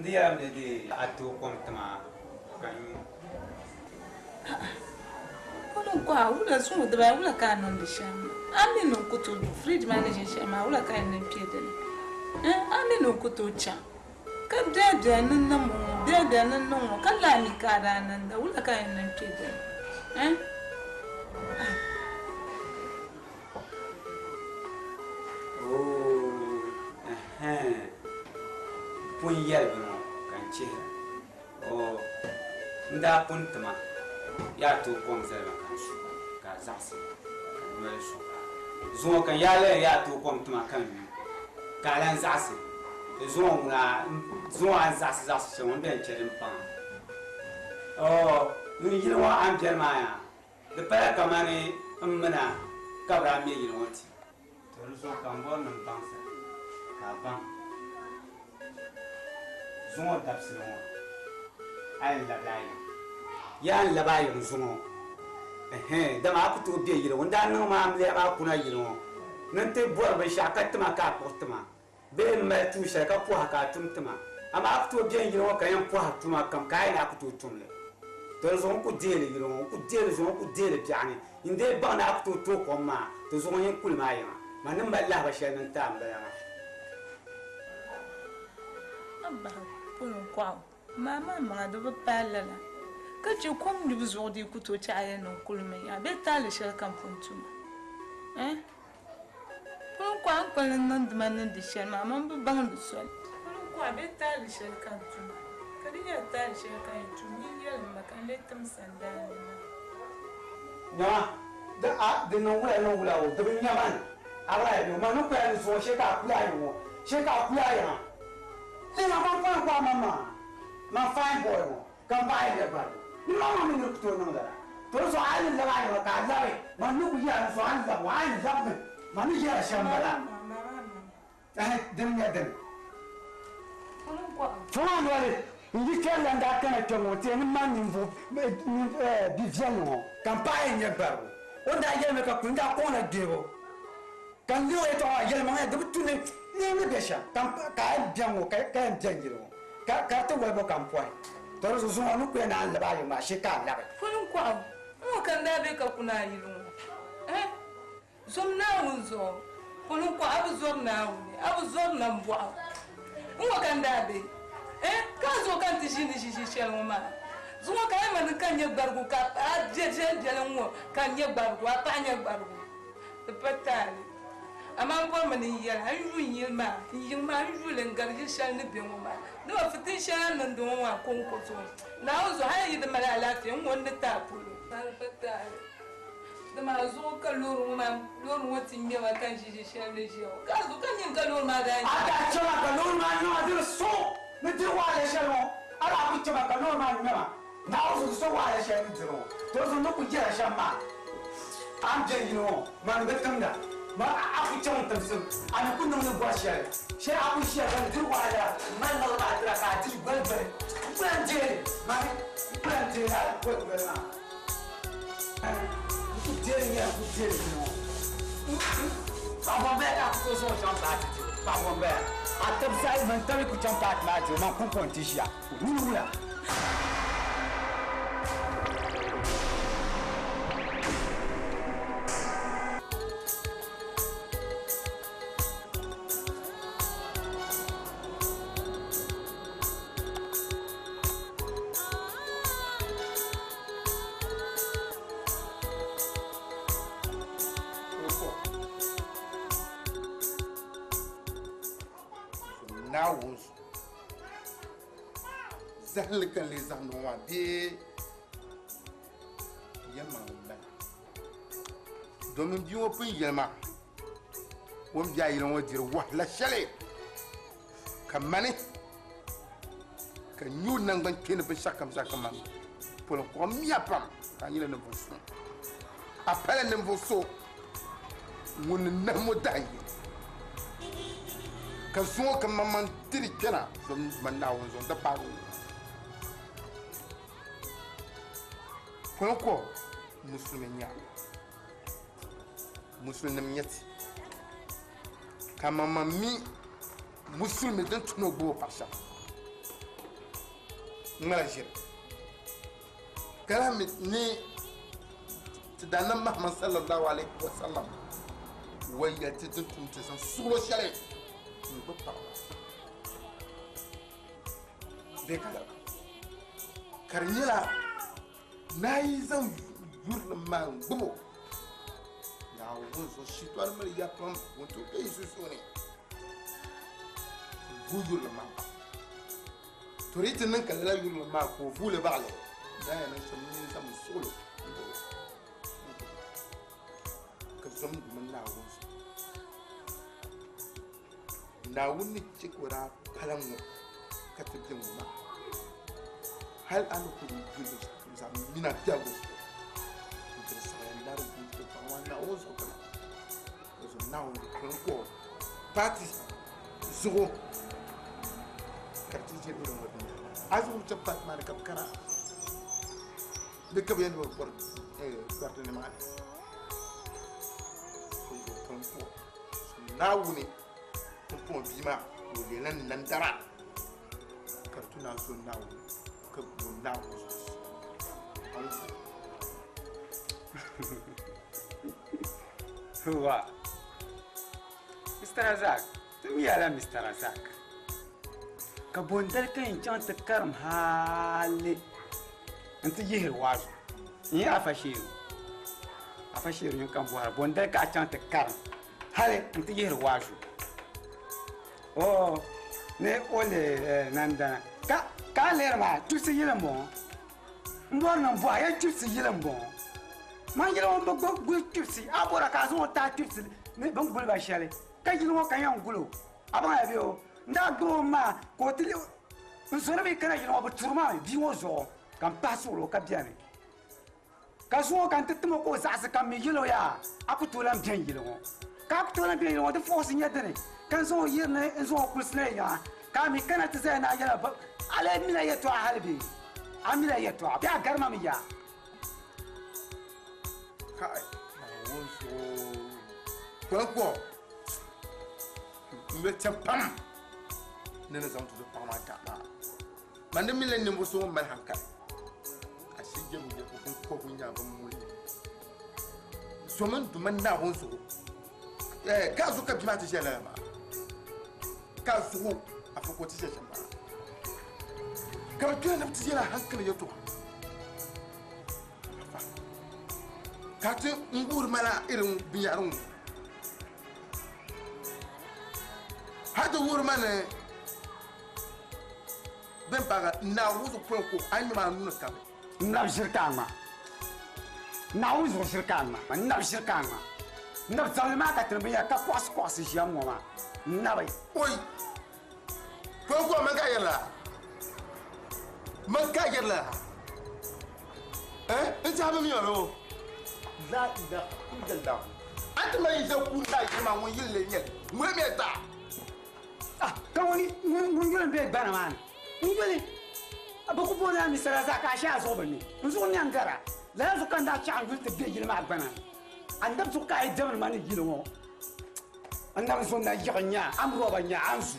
Dia de atu kontama kan. Kono kwa ula sumu de ba ula kana ndishama. Ami no kuto fridge manager shama ula kana piede. Ami no kuto cha. Ka dada nan mo, dada nan no kala mi kara nan da ula kana piede. Pun yelbino kan chihra o nda pun tama ya tu kom selma kan shu ka zasi kan wele shu zo kan yale ya tu kom tama kan ka lan zasi zo an zasi won ben cherin pa o ni yilwa an jerma ya de para kamani amna kabra mi yilwati to so kan bon nan pansa ka ban zongo dabsilo ay labay yan labay zongo dama akuto be yiro wanda no ma amle ba kuna yiro nante bor ba shakat ma ka portma be ma tu shaka po haka tumtma ama akuto be yiro kan yan po hatuma kam kai na akuto tumle to zongo ku dele yiro ku dele zongo ku dele piani inde ba na akuto to ko ma to zongo yin kulma ya ma nan ba Allah ba shanan ta ambara Abba kwa mama ma do pala la ka ci kom du zo di ku to cha ya no kulme ya be ta le shel kan puntuma pon kwa an kwa nan de man de shel mama bu bang du so pon kwa be ta le shel kan tuma ka di ya ta le shel kan tuma ni ya ma kan le tam sandana na de no wula o de bi nyaman ara yo ma no kwa ni so she ka kula ya Then I'm my fine boy, come by the body. You know, I'm going to know that. Those are the line of Kazari, Manukia, so I'm the wine, something. Manukia, Shambhala. Then get them. You can't learn that kind of tongue, any man for Diviano, campaign your barrel. What I get make a kunda corner devil. Can you it all? Yellow man, do to me. Name Besha, Kai Jango, Kai Jangiro, Kato Webo Campoy. Those who want to and the value, my shika love it. Fulunqua, who can there be Kapunai? Some now so. Fulunqua, I was on now, I was on number. Who can there be? Kazo can't she shall woman. So what can I can you bargo cap? I just can you bargo, a panya bargo. The patali. Among women in here, I ruin ma, you marry ruling Gargy shall live in woman. No petition and don't want conquer. Now, so I the Malafi one the tapu. The Mazoka woman, don't want in me, I can't she shall live you. God, can you go on my day? I got you like a no man, no, so. The two wire shall I put you like a no man. Now, so why I shall do. Those who look with Shama. I'm telling you, man, get them that. Ma aku cakap tentang, aku nak buat share. Share aku share kan tu wala, mana nak ada kaji berber, berjer, mana berjer aku berma. Aku jer aku jer ni. Apa benda aku tu semua campak tu, apa benda. Atap saya menteri aku campak macam mana pun kontisya, mula. Zahlikan les anois de yama la domin biyo pun yama won biya yiran wajir wa la shale kamane kan yu nan ban ken be sakam man pour ko miya pam kan yile ne boso appel ne boso mun na mo dai kan so kan man tiri kana don man na won da paru Konko musulmanya musulmanyati kama mami musulmi dan tuno go pasha ngajir kalam ni tidana Muhammad sallallahu alaihi wasallam waya tiduntum tisan sulo shale ni bapa de kala karnyela nayi zan yurna man bubo ya won so shitwar mari ya pam wonto be su ne bujur la man تريد انك لا يقول معك وفول بعله لا انا سميني سم سولو كزم من ناوس ناوني تشيك ورا كلامو كتبتم ما هل انا كنت جلوس زعما من الجلوس انت سايندار كنت فانا ناوس وكلا وزو ناو كنكو باتي زو كرتيجي بيرو azum cepat mana kap kara dekab yang dua per kartu ni mana kumpu nauni kumpu bima boleh nan dara kartu nasu nauni kebu nauni Huwa Mr. Razak tu miala Mr. Razak ka bondal kan chan ta karam hali anti yihir wazo ni afashiru ni kan buhar bondal ka chan ta karam hali anti yihir wazo oh ne ole nanda ka ler ma tu si yilam bon mbor nan bo ya tu si yilam bon man yilam bo go tu si abora ka zo ta tu si ne ban gol ba shale ka yilam kan yan gulo abang ya bio nda goma ko tili nsona be kana jino ba turma bi wozo kan paso lo ka biane ka so kan tetmo ko sasa kan mi yilo ya aku tolam bien yilo ka aku tolam bien yilo de force nyadene kan so yirne so kusne ya ka mi kana tsena yala ba ala mina yeto halbi amila yeto ya garma mi ya kai wozo ko mbe chapam nene zam tudo pa ma ta man mi len nimbo so man hankal a shige mu ko nya ba mu so man du man na hon so ka so ka bi ma ti jela ma ka so a fa ko ti jela ma ka to na ti jela hankal yo to ka ti ngur mala irin biyarun hada wur mana ben paga na wuzu kwenko anyi ma nuna kabe nab shirkama na wuzu shirkama nab shirkama nab zalma ka tarbiya ka kwas jamo ma nabai oi kwenko maka yalla inta ba mi yoro la ida illallah anta mai za ku da ma won yille ne mu me ta kan wani mun yi bai bana man mun yi ba ku bona mi sara za ka sha so bane mun so ne angara la su kan da cha an gulta bai gilma bana an da su kai da man ni gilmo an da so na yanya am ro banya ansu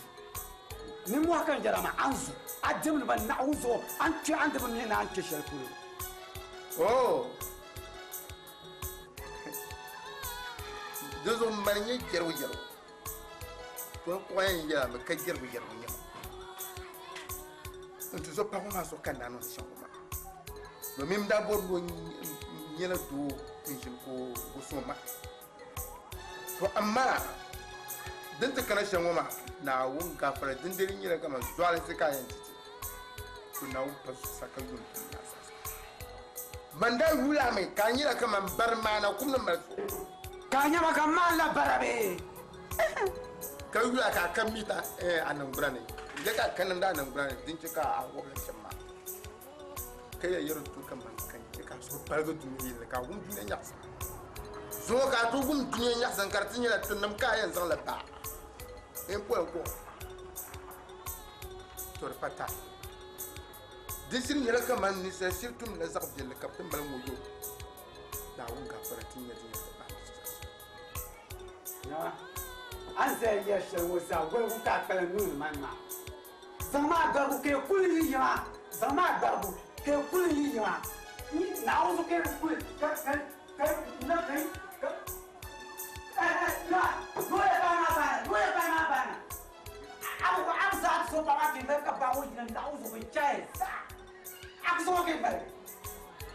ni mu kan jara ma ansu adem ban na'uzo an ci an da ban ne na an ci sharku oh dozo marnye jero ko koyen ya me ka jero nya ntu zo pa ma so kan na no shangoma no mim da bor do nyela do injin ko soma to amma dan ta kana shangoma na won ka fara din dare nyela kama zuwa sai kayan titi to na won pa saka gun na sasa banda hula mai kan nyela kama barmana kuma marso kanya maka mala barabe ka hula ka kan mita anan burane da ka kanan da anan burane din cika a gwamnatin ma kai ya yaro to kan kan ka so balgo duniya ka gun duniya nya so ka to gun duniya nya san kartin ya tunam ka yan san labba en ko to repata disin yara kaman ni sai sirtum na zakbil kaptin balan woyo da wun ka faratin ya dinga ya an sai ya shawo sa gol ku ka kala nun man ma zama gar ku ke kulli ya Zama babu ke kuli ya. Ni na uzo ke kuli ka na kai ka. Na, no ya bana. Aku saat so pakai mereka bawa jinan tahu so percaya. Aku so ke balik.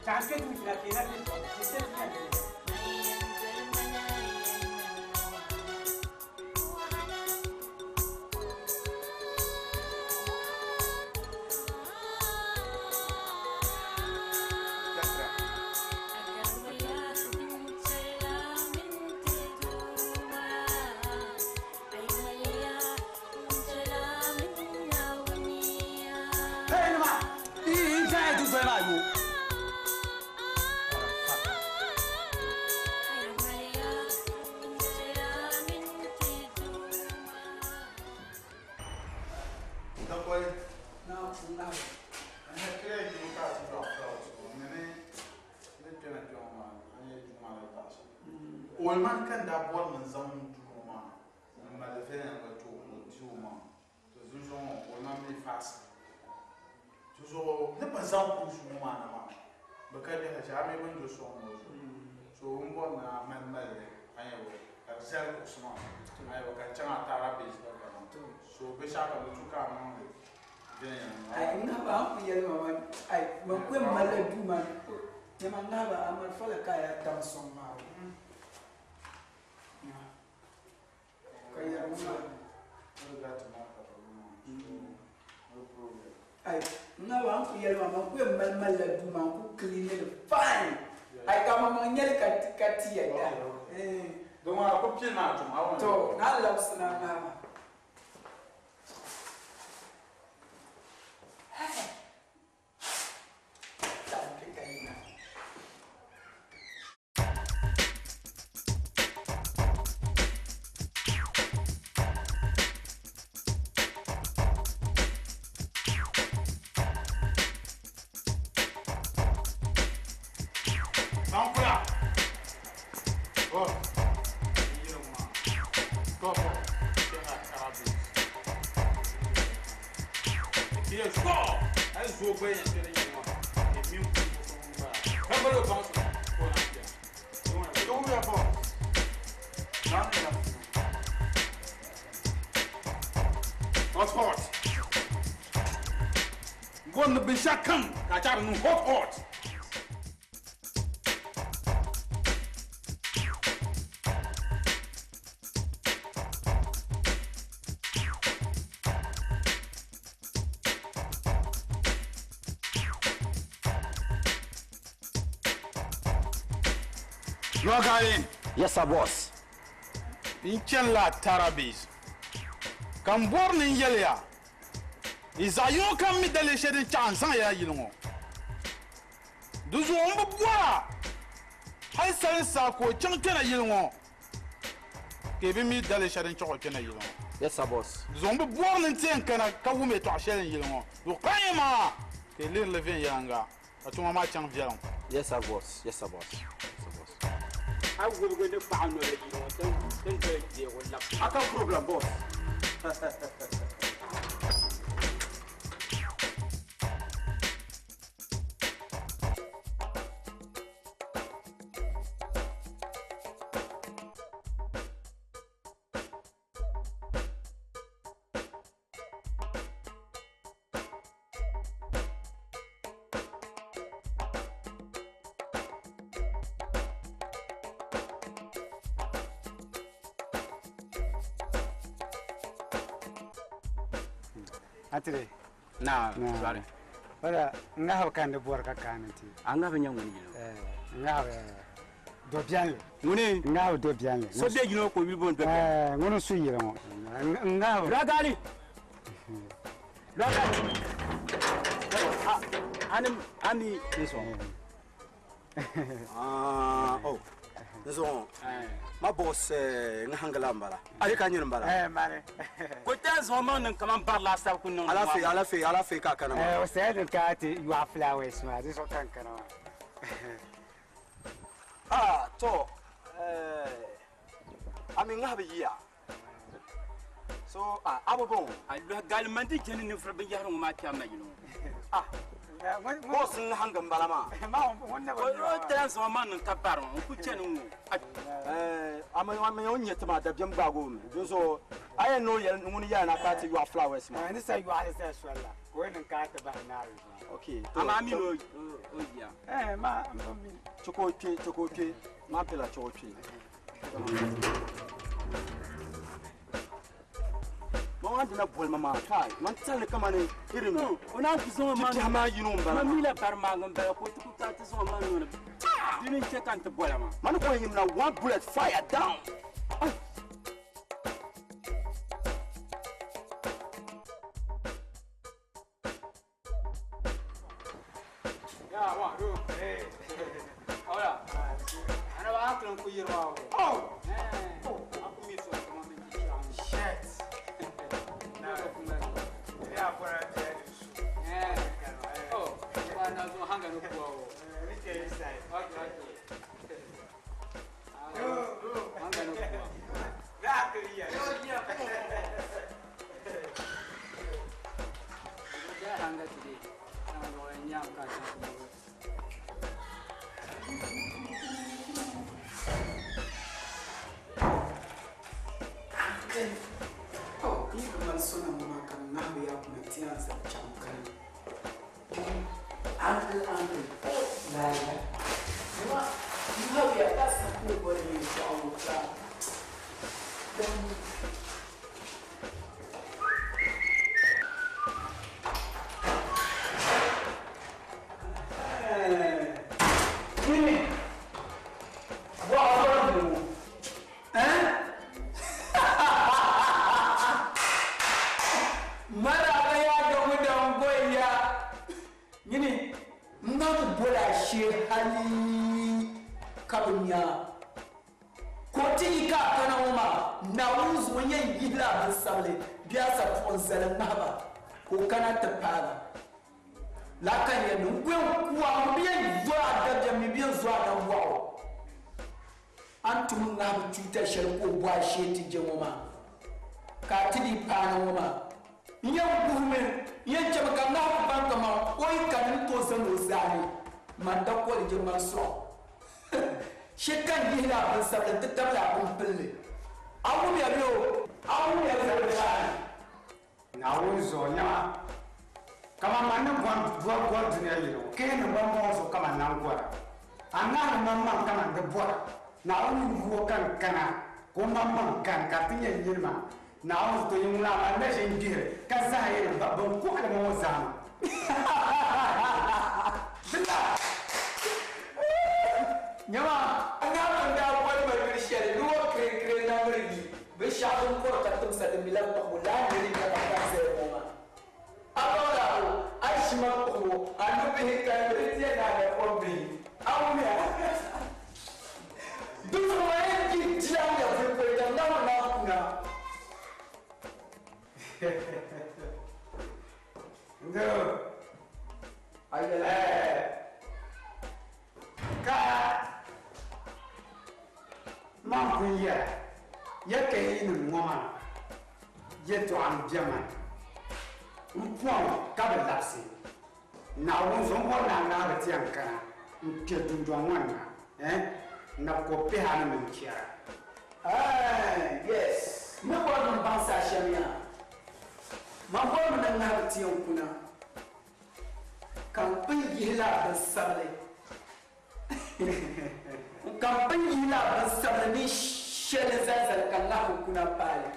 Jangan ke tu jinan kena ni. Olman kan da bor mun zam duma ma le fe en to duma to zuzo olman mi fas zuzo ne pa zam ku duma na ma ba ka de ha me mun do so un bon na man mal ayo ka sel ko sma ayo ka changa tara be so be sha ka tu ka ma Ai nga ba ku yel ma ai ma ku ma le duma ne ma nga ba amal fala kaya tam son ma Ay, na wa ku yel ma ku mal la du ma ku clean it fine. Ay ka ma nyel kati ya da. Do ma ko pin na to ma won. To, na la usna na ma. Gon be shakan ka jar nu hot. Logain. Yes, sir, boss. In la tarabis. Kan bornin yelia. Isayo kan mi dale shede chansan ya yilongo. Duzu ombo bwa. Hay san sa ko chankena yilongo. Kebe mi dale shede choko kena yilongo. Yes, sir, boss. Duzu ombo bornin tien kana kawume to shede yilongo. Du kayema. Ke lir leven yanga. Atuma ma chang vialon. Yes, sir, boss. Yes, sir, boss. I will go to find you. I can't problem, boss. Atre. Na, sorry. Wala nga ha kan de bor ka kan ti. Anga benya ngoni gino. Nga do bien. Ngoni Nga do bien. so de gino ko wi bon pepe. Ngono su yira mo. Nga Ragali. Ragali. Ani this one. Oh. This one. Ma boss ngahangala mbala. Ali kanyin mbala. mare. Ko ta zo man nan kaman bar la sa kun nan. Ala fe ka kana. O said ka ti you are flowers ma. This kan kana. To ami ngabe ya. So abo bon. Alu gal mandi jeni ni fra be yaro ma ta ma yino. boss n hangam balama ma wonna o trans man ka baron ku chenu ama on yetma da biam bago me so I know you when you na party you are flowers man ni say you are say swalla ko nin ka ta ba na okay ama mi no ya ma choko ma pela choko mo andi na bol mama kai man tsale kama ne irin ona kuzo man ma yinu mbara man mila parma ngamba ko tuku ta tso man no dinin che kan te bola man ko yim na one bullet fire down ya wa ro hola ana ba aklan ku yirwa aku mi so kama me shit ya para na zo hanga no kuwa ni ke sai okay hanga no kuwa ya kiriya yo ya hanga tidi na no nyam ka sa man sona mama kan nabe ya kuna tianza chamkani uncle la mama nabe ya tasa ku bore ni kwa Now to you now imagine dear Kazai but cook and Mozam. Yama, another now one share, you are creating number. We shall report at them said the Milan of Mulan, really can I smell, I look at him, I will be. Do you keep telling your people now? No. Mom, yet came woman, yet to am German. Come lapsing. Now, one's on one another Tianka, get to one, Now go behind him here. Yes. No one bounce Shamia. My woman and have tea on Kuna. Campaign Yilla the Sabbath. Campaign Yilla the Sabbath, Shells as a Kanaku Kuna Pali.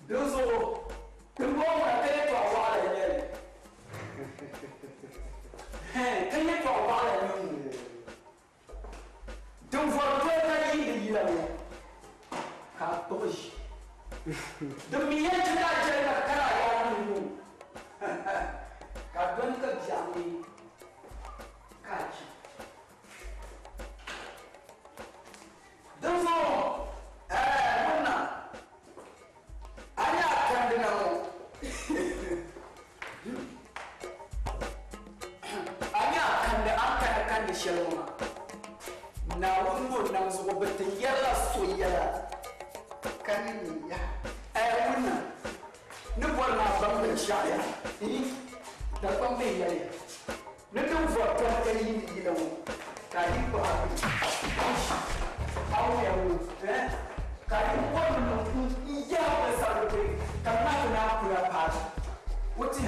Those are the moment I get to a while. Can you go a while? Don't forget the yellow. Capush. The Mian to that Carayanu. Cadunca Jami. Catch. Those all. I can't know. I can't show. Now, we would know what the yellow so yellow. Can you? ne bɔl maa bam bin shaɣu ya dakpam bɛ yɛli ne din vɔri tɔn ka yini yila ŋɔ ka yi kpaɣa aw ya ŋɔ ka yi bɔl min n yɛra bɛ sabili bɛ ka naa ti naa kula paaki o ti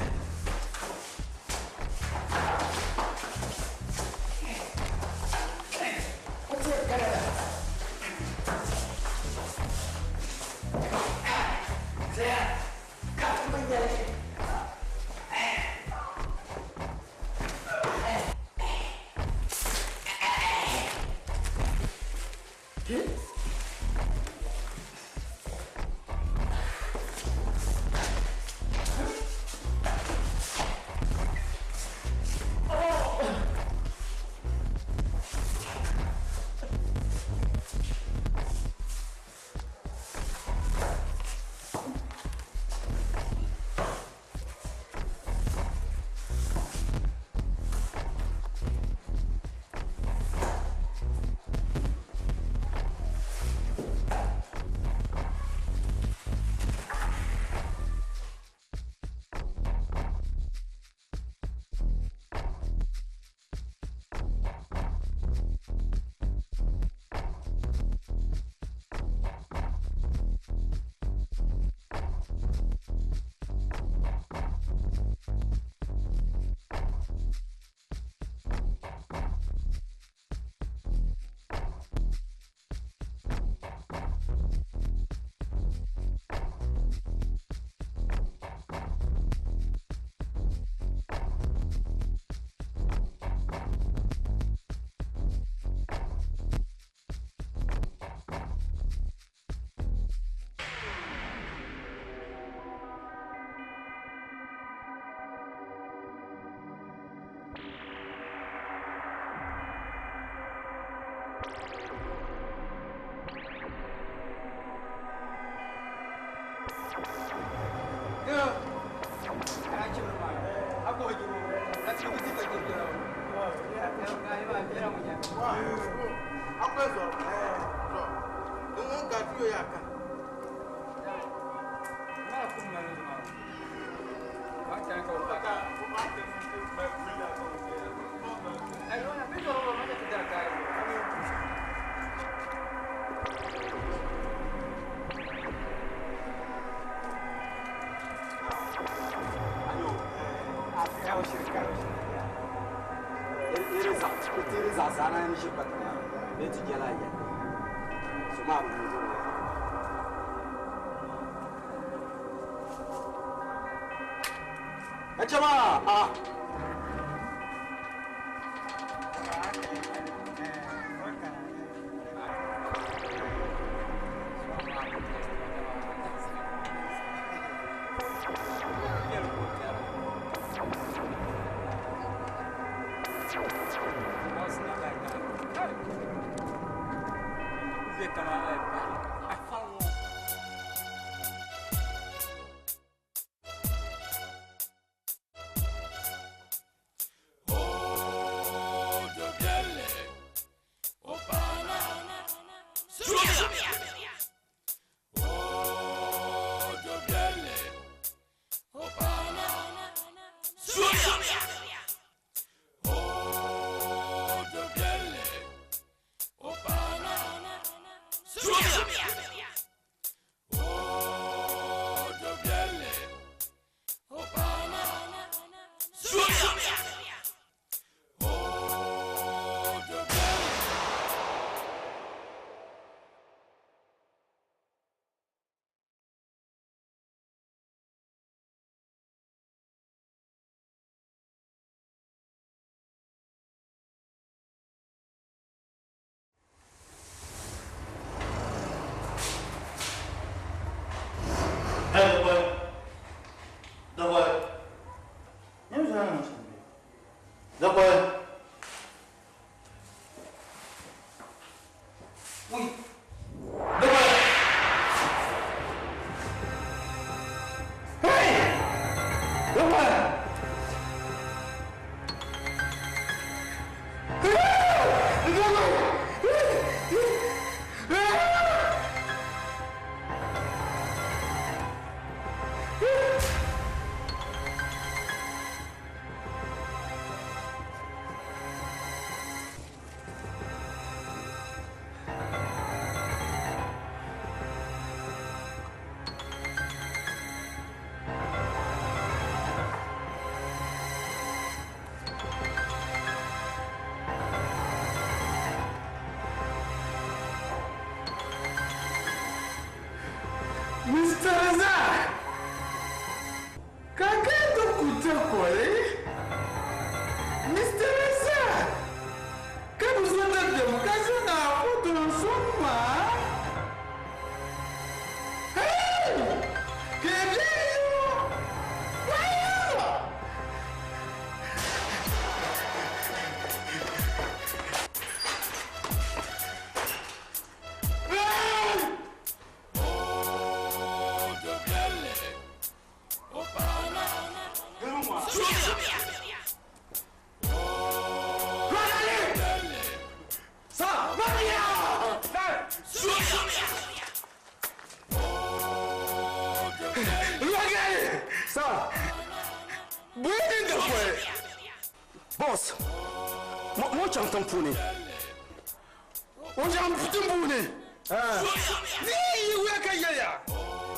Kole? Mr. Reza, kamu sudah demokrasi na foto semua? Hey, kebiru, wah! Boss, mo chang tang puni. O jam putin bune. Ni yiwe ka yaya.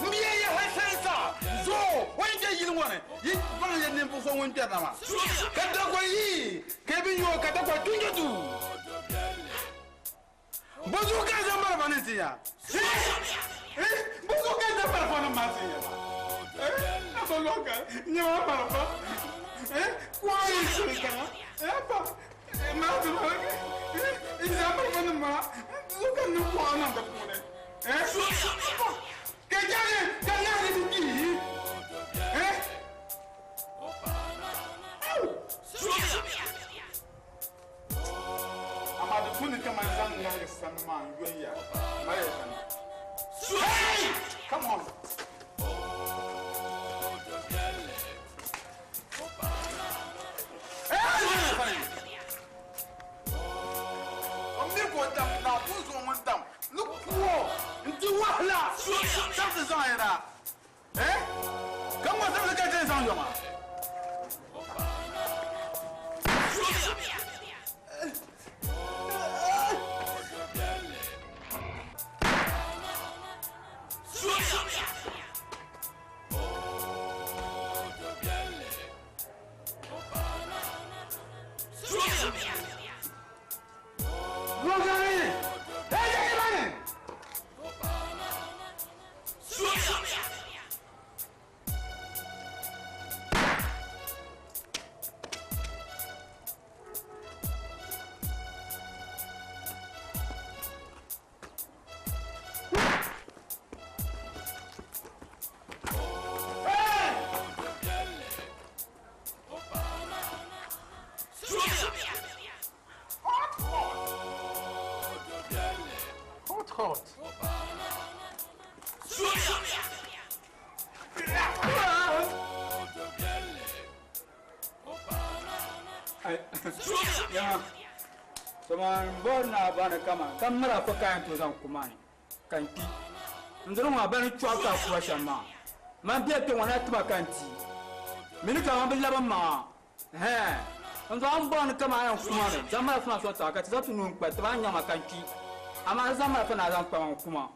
Mbiye ya hasensa. Zo, wanje yilwane. Yi bang ya nempo so wonte na ma. Kada ko yi, kebi yo kada ko tunjo du. Bozu ka zamba baneti ya. Bozu ka zamba bana mati ya. Aboloka, nyawa papa. Why is it going? Look at the one on the phone. Hey! Come on. Look poor. Into what la? Something's on here. Eh? Come on, something get this on your man. Hot. Ya. Saman bona bana kama mara fa kan to zan kuma ne. Kanti. Ndoro ma bana chwa ka kuwa shama. Man biya to wana tuba kanti. Mini ka man billa ban ma. Ndo an bona kama yan kuma ne. Zama suna so ta ka ta tunu kwa ta nya makanti. Amma zama fa na zan kwa kuma.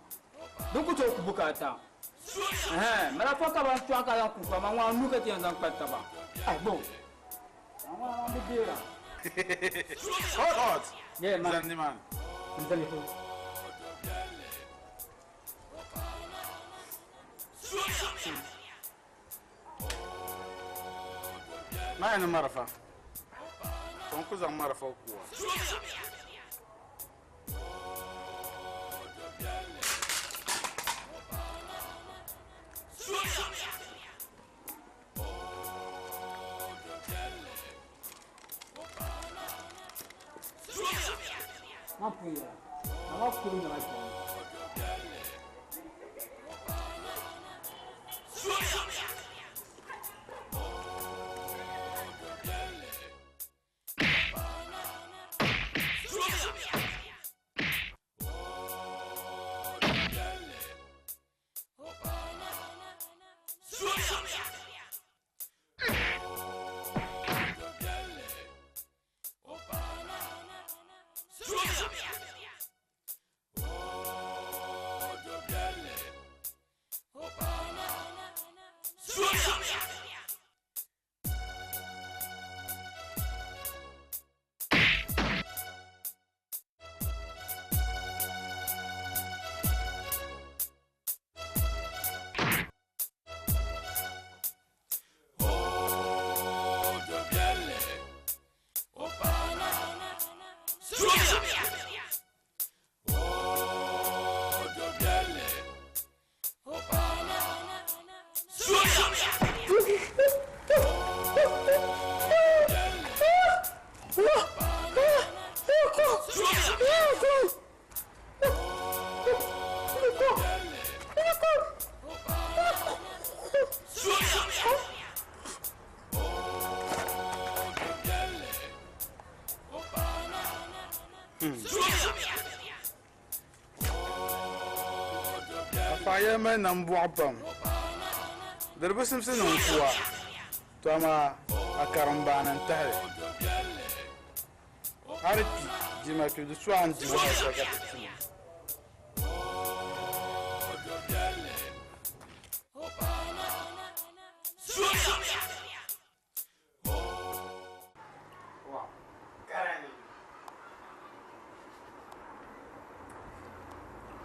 Duk to ku bukata. Mara fa ka ban chwa ka yan ku kuma wa nuka ti zan kwa ta ba. Ai bo. Ama bibira. Hot. Yeah, man. Zanni man. Nzali to. Ma ina marafa. Ton ku zan marafa kuwa. Mapuya. Não fui na aqui. Fire man and Wapam. There was some sin on Tua. Toma a caramban and Tare. Ariti, Jimmy to the Swan to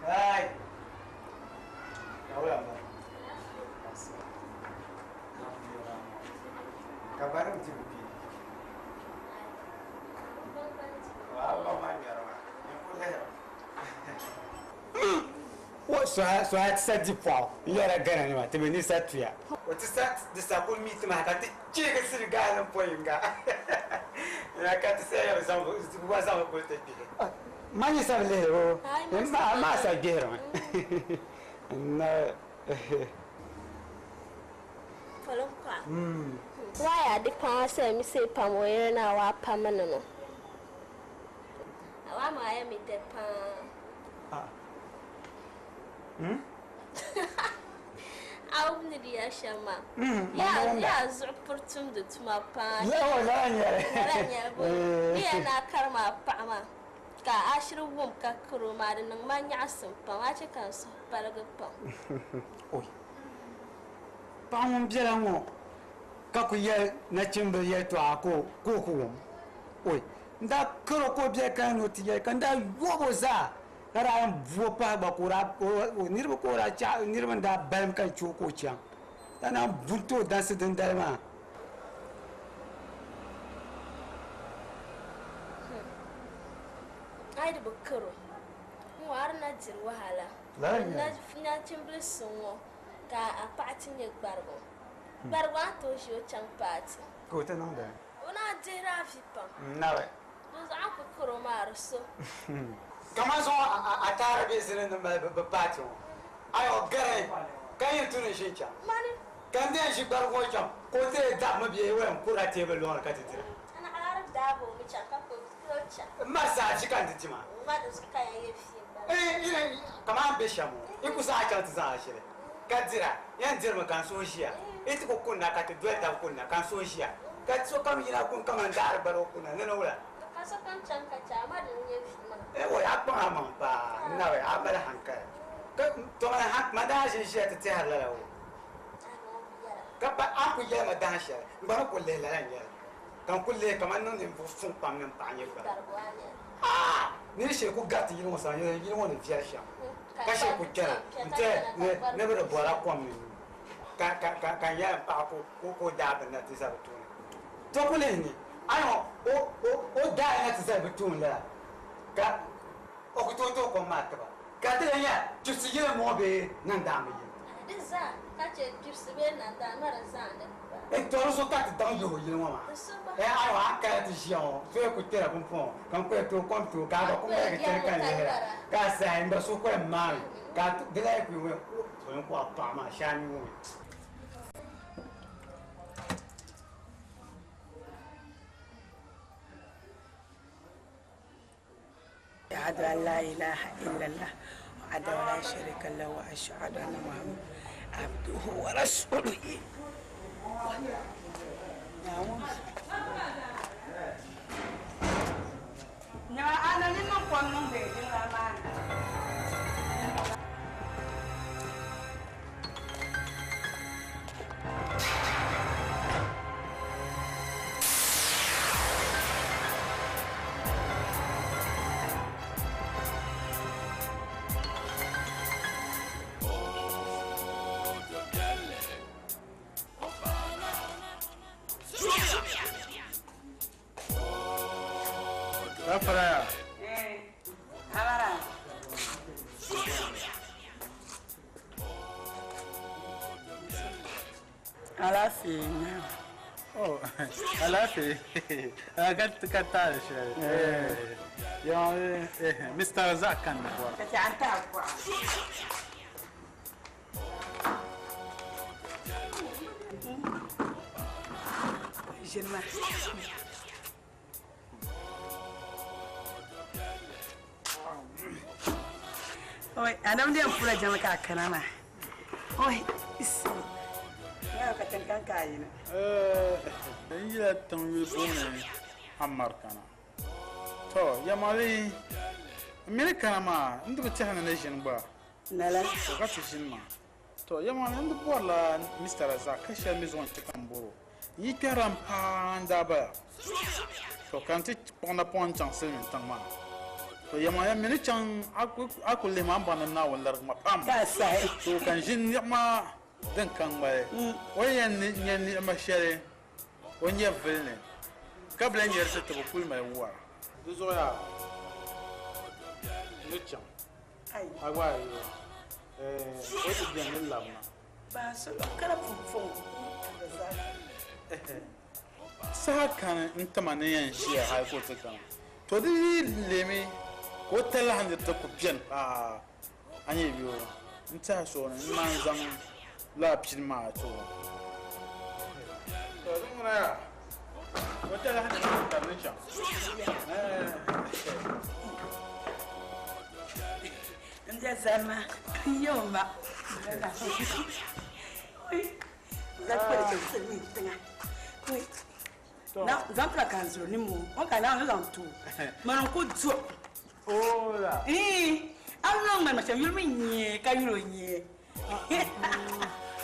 Hai. Kabar macam ni. Wah, mana orang? Yang boleh. Wah, soal satu pau. Ia ada gana ni mah. Tapi ni satu ya. Waktu disabul mie tu mah kata cik serigala pun enggak. Ya kata saya sama boleh tadi. Mana sahaja oh. Masa geram. Na. Follow kwa. Why are the parents say me say pamoyer na wa pamano no? Awa ma ya mi te pa. Au ni dia shama. Ya zupurtum de tuma pa. La nya. Ni na karma pa ma. Ka ashru wum ka kuru ma de nang ma nyaasum pa ma che kan so palaga pa. Oi. Pamon biela ngo. Ka ku ye na chimbe ye to ako ko. Oi. Nda kuro ko bia kan no ti ye kan da yobo za. Kara am vo pa ba ko ra ko nirba ko ra cha nirba da balm kan chu ko chang. Dana bunto das den dalma. Ai da bakaro. Mu har na jir wahala. Na chimbe sunwo ka a pati ne gbargo. Gbargo to shi o chang pati. Ko ta non da. Una jira fi pa. Na we. Mo za ko kuro mar so. Kama so a tara be sirin da ba pati. Ayo gare. Kan yin tunin shi cha. Mani. Kan den shi gbargo cha. Ko te da mabiye wen kura te be lon ka titira. Ana arab dabo mi cha ka ko cha. Masa shi kan titima. Ma da su kaya ye fi ba. Ine kama be shamu. Iku sa cha tsa shire. Kadira yan dirma kan so shiya. Iti ko kunna ka te dueta kunna kan so shiya. Ka so kam yina kun kama ndar baro kunna nana wala. Ka so kan chan ka cha ma da ye fi ma. O ya pa ma pa. Na we abara hanka. Ka to ma hak ma da shi shi ta halala o. Ka ba aku ya ma da shi. Ba ko le la ya. Kan kulle kaman nan ne fun pam nan pa ne ba. Ah, ni shi ku gati yin wasa yin wani fiya sha. Ka shi ku kera. Ne ba da bora kwam ne. Ka ya pa ko da ban na tisa to. To kule ni. Ayo o da na tisa bitun la. Ka o ku to ko ma ta ba. Ka ta ya ju si ye mo be nan da mu yi. Din za ka ce ju si be nan da mara za ne. E to so ka ta dang yo yin wa ma. E ayo aka ti shi o. So ku tera kun fon. Kan ko to kom to ka ko me ke kan ye. Ka sa ndo so ko ma. Ka de la ku we so ko pa ma sha ni wo. أشهد أن لا إله إلا الله وحده لا شريك له وأشهد أن محمدا عبده ورسوله. Ya ana ni no kon no be de la bana. Rafael. Amara. Àlàáfíà. Oh, alafi. Katar shi. Ya Mr. Zakan da bora. Ka ci an ta kwa. Jirma. Oi, adam dia pula jama ka kanana. Oi, isso. Ya ka tankan kayina. Ila tanwi bone amarkana. To, ya mali Amerikana ma, ndu ko tahana nation ba. Nala. Ko ka tishin ma. To, ya mali ndu bola Mr. Razak kasha maison tikamboro. Yi karam panda ba. To, kanti pona pon chancel tangma. To, ya mali mini chang aku le ma bana na wala ma pam. Ka sai. To, kan jin ma dan kan ba. Oyen ni ma shere. Onye velne. Kabla nyerse to ko mai wa. Duzo ya. Lucha. Ai. Agora, outro dia ele lá, mano. Ba so kala fun. Sakan intamane yan shi ha ko takan. To di lemi ko tala hande ta ku biyan anye biyo. Nta so ne man zan la pin ma to. To dun na ko tala hande ta ne cha. Ndia zama yoma. Oi. Zakpere ke sini tanga. Oi. Na zampla kanzo ni mu. On kana na zantu. Manon ko dzo. Oh la. Allo man ma yulmi nye ka yulo nye.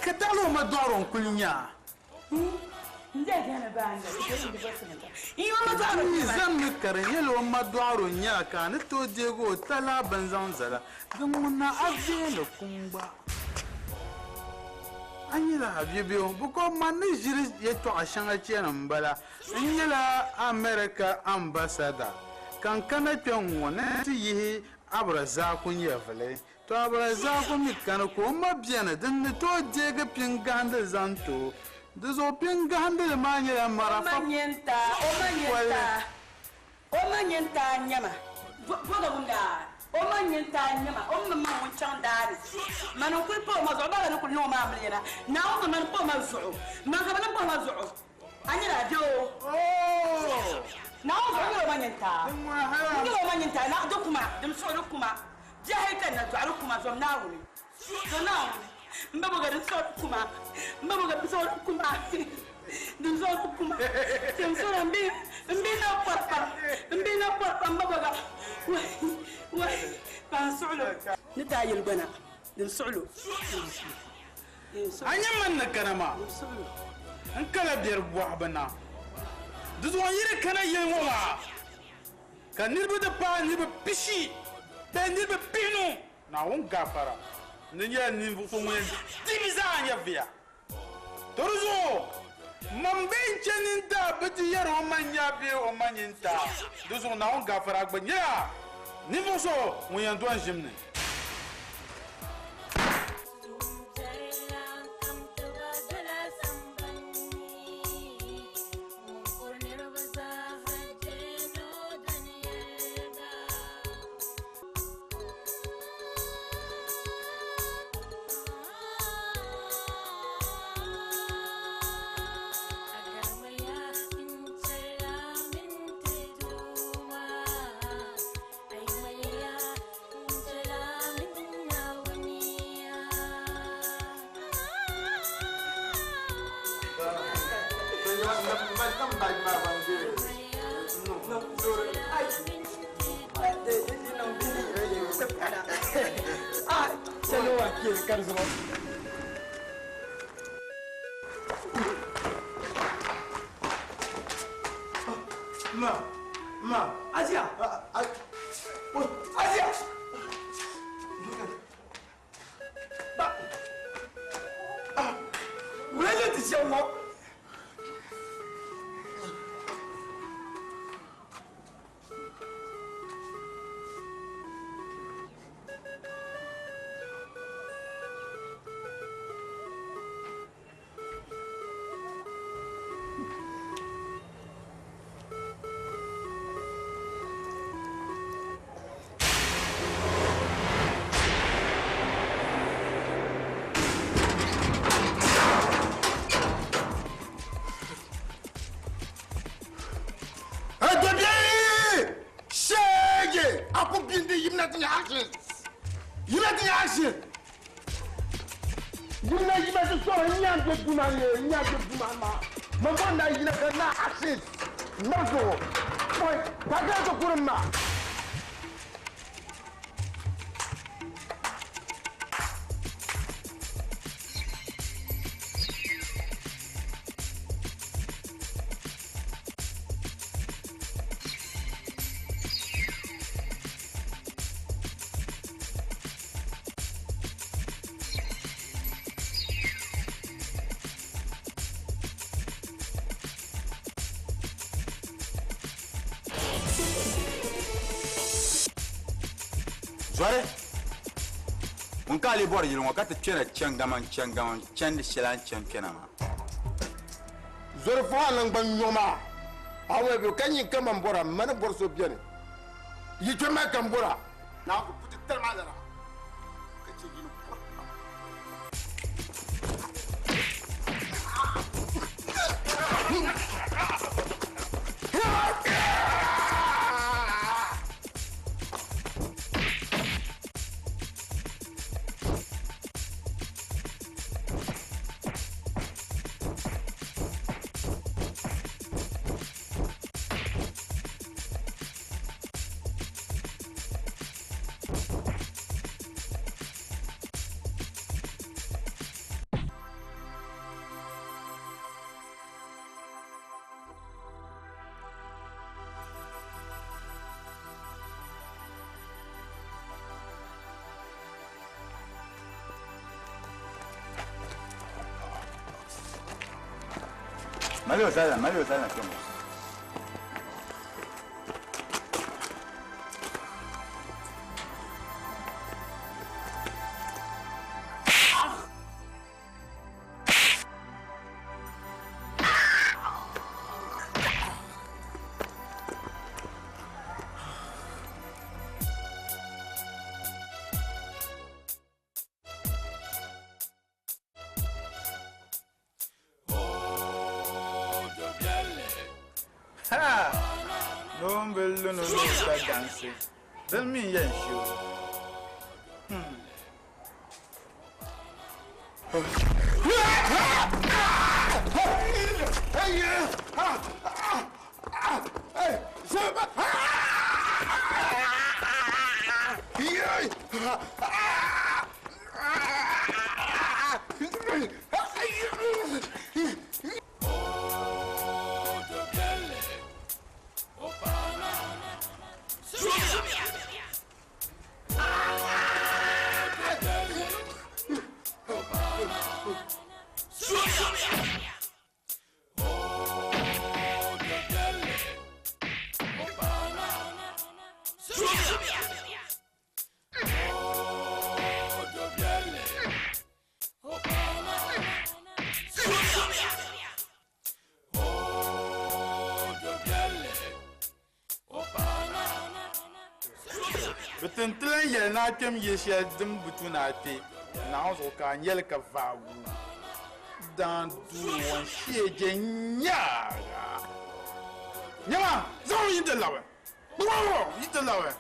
Ka talo ma doron kunya. Ndia gana banga. Iyo ma zaro ni zammi karin yelo ma doron nya ka ni to jego tala banzan zala. Gumuna avelo kumba. Anyila abiyo buko mani jiri yeto ashanga chena mbala. Anyila America ambassador. Kankana pyongwane ti yihi abraza kunya vele. To abraza kumi kana ko mabiana dan to jega pinganda zanto. Dezo pinganda le manyela marafa. O manyenta nyama. Boga bunda. O manyenta nyama. O mama wunchandari. Manon kul po ma zo bala no kul no ma amlena. Na o man po ma zo. Ma ga bala po ma zo. Ani radio. Oh. Na o zo manyenta. Ni manyenta na do kuma, dem so do kuma. Jahe kan na do kuma zo na wuri. So na mbabo ga so kuma. Mbabo ga so kuma. Dem so kuma. Dem so mbi na porpa mbabo ga. Wai ban su'lu. Ni ta yilbana. Dem su'lu. Anya man na kanama. An kala biyar buwa bana. Duzu an yire kana yin wa. Ka nirba da pa nirba pishi. Da nirba pinu. Na won gafara. Ninya ni fu mun dibiza anya via. Toruzo. Mamben chenin da bati yaro manya bi o manyinta. Duzu na won gafara gbanya. Ni fu so mun yan duan jimne. Ma, Asia. Asia. Où est-ce que tu es, moi? Unity action! You know you better show a young good woman, young good woman. Mamma, you know, action. No go. Boy, I got to put him out. Zore on ka le bor yilon ka te twena changaman chandi shelan chankena ma Zore fo anan ban nyoma awe be kanyi kaman bora man bor so biene yi twema kan bora na ko puti tellement dara ka ci yino Mario sana kemo. No bello no sta danse. Del mi yen show. Betentelen yel na kem yeshia dim butunate na onzo ka nyel ka vawu dan du won sheje nyaga nyama zo yinde lawe wo yinde lawe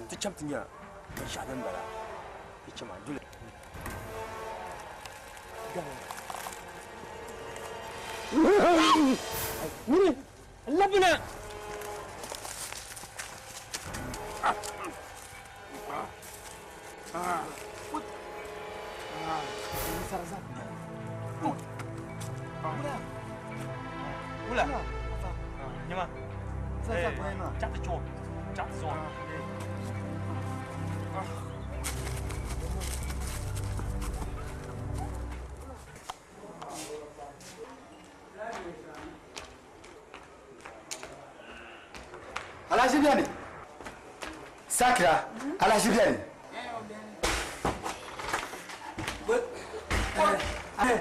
ti cham ti nya sha dan bala ti chama dule Muni labna Ula. Nhưng mà chắc thì chuột, chắc thì rồi. Alhaji Biani. Sakra, Alhaji Biani.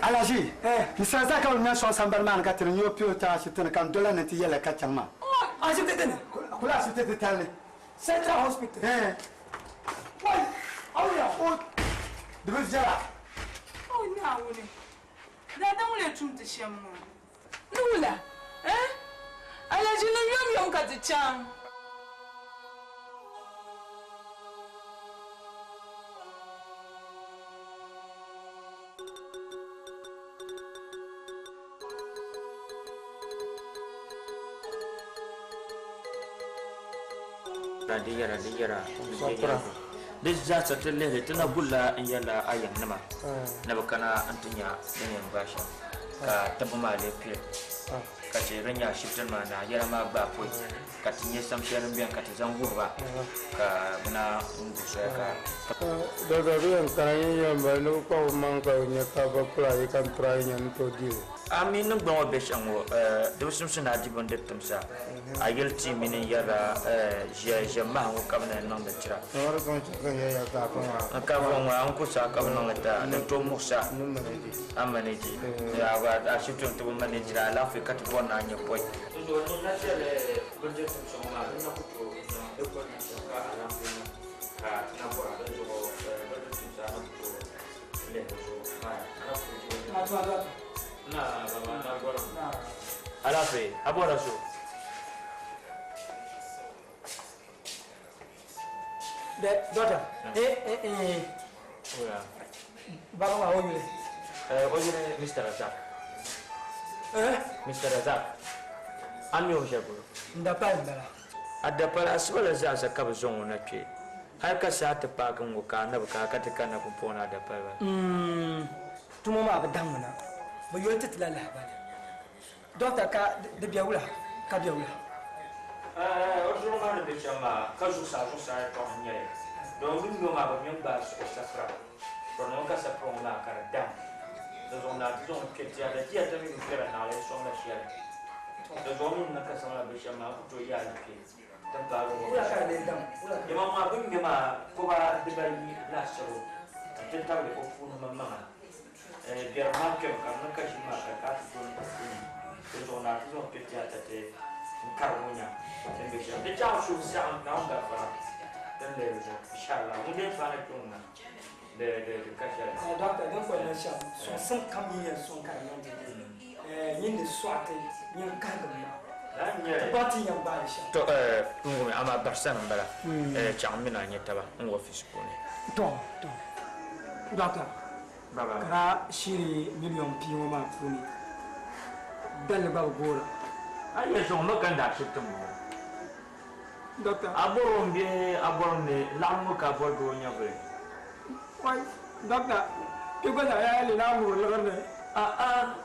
Alhaji, misal zaka wal nyaso sambar man ka tin yo pio ta sitin kan dola ne ti yele ka chama. Aji tete. Kula sitin tale. Central Hospital. Wai, awya. De bus jara. Oh, na wule. Da dan wule tum ti shamma. Nula. Alhaji no yom ka ti chang. Radiyara. This just a little tuna bulla in yalla ayan nama. Nabakana antunya dengan basha. Ka tabuma le pie. Ka ce ranya shiftan mana yara ma ba koi. Ka tinye samsharin biyan ka tizan hurba. Ka bana ngusa ka. Daga ruwan kayan yamba no ko man ka nya ka ba kula kan try nyan to di. Amin nung bawa besango dosum suna dibon detum sa ayel ti minin yara je ma ngo kabna nang da tira Ora kon ka ya ka ko ma. ka bon wa anko sa kabna ngata ne to musa amaneji ya wa ashitun to maneji ala fi kat bona nya boy zo no na tele bonje tum so ma na ko to e ko na ka ala fi ka na bora do zo bonje tum sa na ko le zo ma ala ko ji na baba na bora na ala fe abora so Daughter. oya Baba wa oyule. oyule Mr. Razak Mr. Razak an yo jabu Ndapa mbala. adda para aswala za sa kab zongo na ke har ka sa ta pa kan ka na ka ka ta kana ko pona da pa ba Tumo ma ba damuna. Ba yo ta tilala ba. Daughter ka de biawula. Ka biawula. ojo ma na be chama ka zo sa to nyere do mi no ma ba mi ba so sa fra pro no ka sa pro na ka dam do zo na zo ke ti ada ti ata mi kera na le so na shia do zo mi na ka sa na be chama ko to ya ke tan ba ro Ula ka le dam. ya ma ba mi ma ko ba de ba ni la so ta ta le ko fu na ma biar ma ke ka na ka shi ma ka to do zo na zo ke ti ata te karunya de jauh susah nak dapat dan lepas insyaAllah mungkin sana kuna de kasih. Doctor dan ko na sha so sun kam yi so kan nan de. Yin de swate yin ka ga ma. Dan Ba ti yan ba sha. to ngome ama barsan bala chamina nyeta ba ngo fiskone To. Doctor. baba Kara shiri million piwo ma funi. Dal ba gora. aye so makan da shitum Doctor. aboron ne lamu ka borgo nyabe Wai. Doctor. Ke ko da ya le na mu la ne.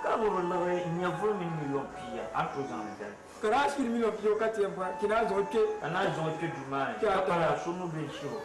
ka boro lawe nyafo min million pia anto zan da Kara shiri million piwo ka ti fa kina zo ke. ana zo ke duma ka para sunu be show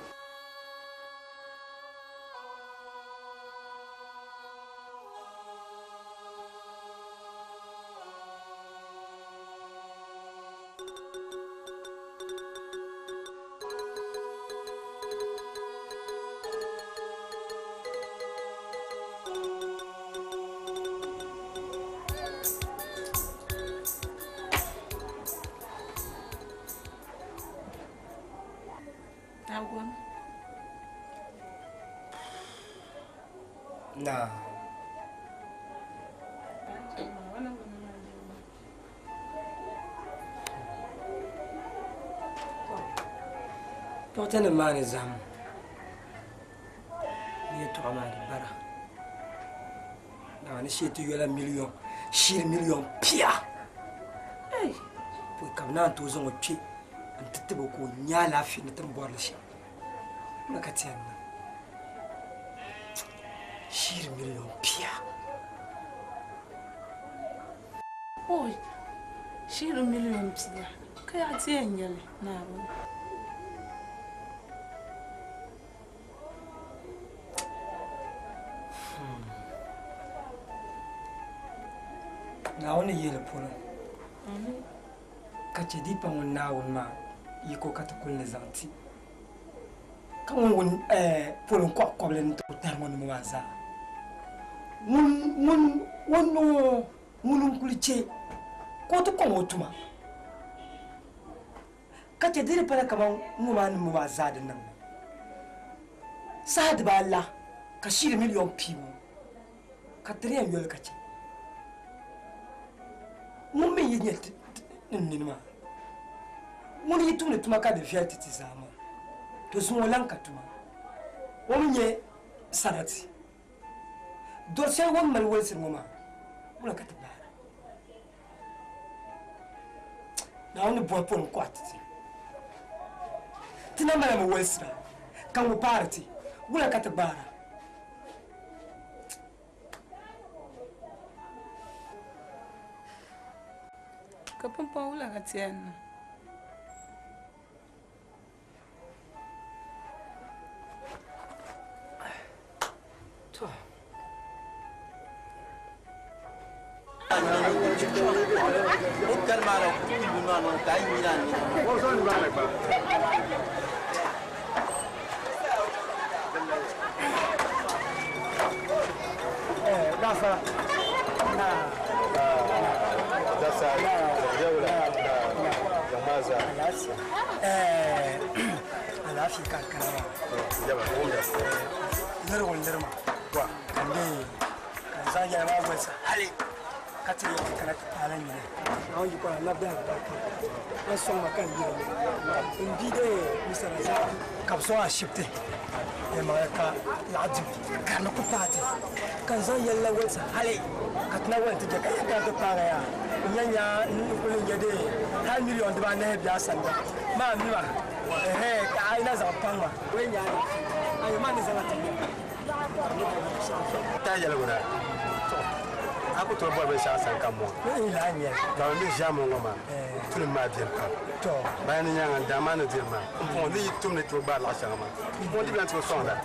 Nah. Doctor ne man exam. Ni to ma di bara. Na ni shetu yola million, shir million pia. Hey, pour kamna to zo ngochi. Antete boko nyala fi ni tambor le shi. Na katiana. Shir million pia. Oi. Shir million pia. Kaya tienya na ro. Na wani yele polo. Kache di pa won na won ma yiko kata kulne zanti. Kan won polo kwa koble nto tar won mo waza. Mun kuliche ko to ko wotuma. Kache di pa kama mu ma ni mo waza de nan. Saad ba Allah ka shir million piwo. Ka triyan yole kache. Mun me yet ninma mun yitum ne tuma ka de fiati tizama to sumolan katuma wonye sarati do se won mal wol sir moma mun ka tabara na woni bo pon kwatiti tina mala mo wol sir kan wo parti mun ka tabara Kapun Paula katiana. To. Bukan malam ibu mama kain milan. Bosan banget, Pak. Gasa. Nah. Dasa jaula jamaza alafi kakara jaba wanda nirma wa kande kan zage ba wasa hali kati ya kana talan ne an yi ko na da an son makan yi in bide misala za kapso a shifte e ma ka ladi kana ku pati kan zan yalla wasa hali katna wanta je ka ta fara ya nyanya nkulun yede 1 million de ba na he bia sanda ma mi ma ka aina za panwa we nya ayo mani za lati ta yala gura aku to bo be sha san kamo ni la nya da mi jamu ngoma tun ma dir ka to bayan nya ngan da ma na dir ma on li tum ne to ba la sha ma on li bien to so da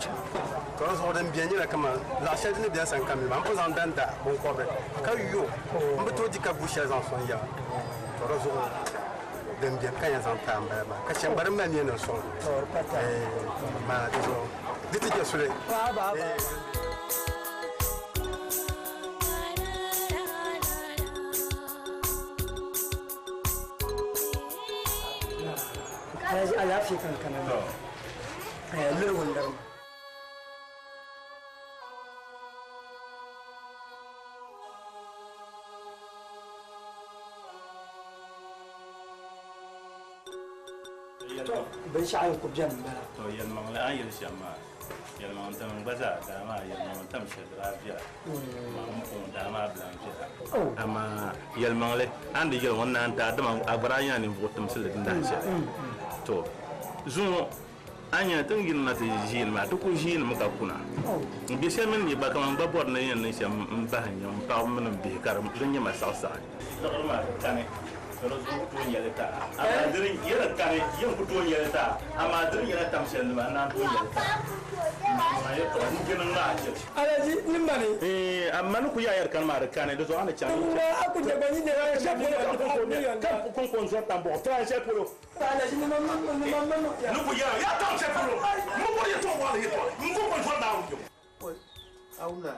to so den bien ni kama la sha ni bien san kamo ma on zan dan da bon ko be ka yo on be to di ka bu sha zan son ya to ro so den bien kan ya zan tamba ba ka shan bar ma ni no so to pata ma to diti ke sule ba alafi kan kana lirwun darma ban sha'ayin ku biyan bala to yalma wala an yi shamma yalma on tam baza da ma yalma on tam shadra biya ma on da ma blan biya amma yalma le andi yel wonna anta dama abranya ni votum sel da sha to zuno anya tan gin na ta jin ma to ko jin mu ka kuna bi sai men ni ba kaman ba bor na yen ni sham ba hanya pa mun bi kar dunya ma sa sa ma tane Kalau tu ni ada tak, ama diri ia kare ia kutu ni ada tak, ama diri ia tamsil mana tu ni ada tak. Maya tu mungkin enggak aja. Ada sih ni mana? Amma nu kuya air kan mar kan itu soalnya canggih. Aku jaga ni dia siapa kan kon so tambor, tu aja puluh. Ada sih mama. Nu kuya ya tamsil puluh. Mu boleh tu wala itu. Mu kon so down. Aula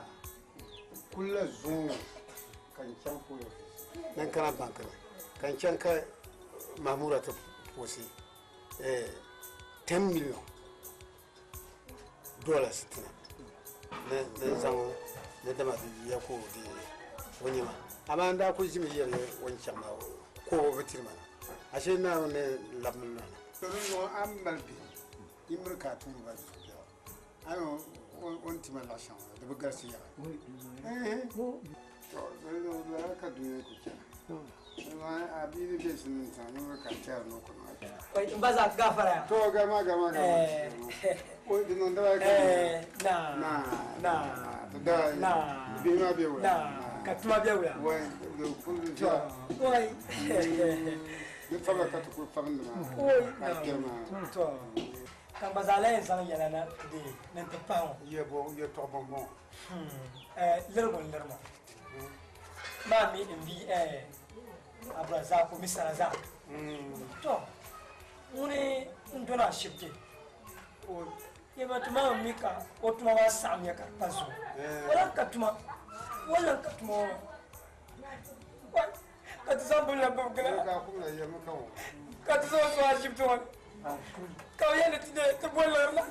kulla zu kan can puluh. Nan kana bankana. Kan can ka mamura ta posi $10 million tina na zan na da ma ya ko di wani ma amma da ku jimi ya wancan ma ko bitir ma ashe na ne lamun na to no an malbi imr ka tun ba su ya ano on ti mala shan da bugar su ya to da ka duye ku ke ma abi ne be sun ta imr ka ta no ko na wai in ba za ka gafara to gama o dinon da ka na bi ma be wa ka tuma be wa wai da kullu ja wai ne fama ka ko fama na to kan bazala san yana na de nan ta pawo ye to bon lermo ma mi mbi abraza ko misaraza to mune ndona shibje o yeba tuma mika o tuma wa samya ka paso wala katuma katizambul na bugla ka kuma ya maka wo katizo so shibto ka yana tide to bolarla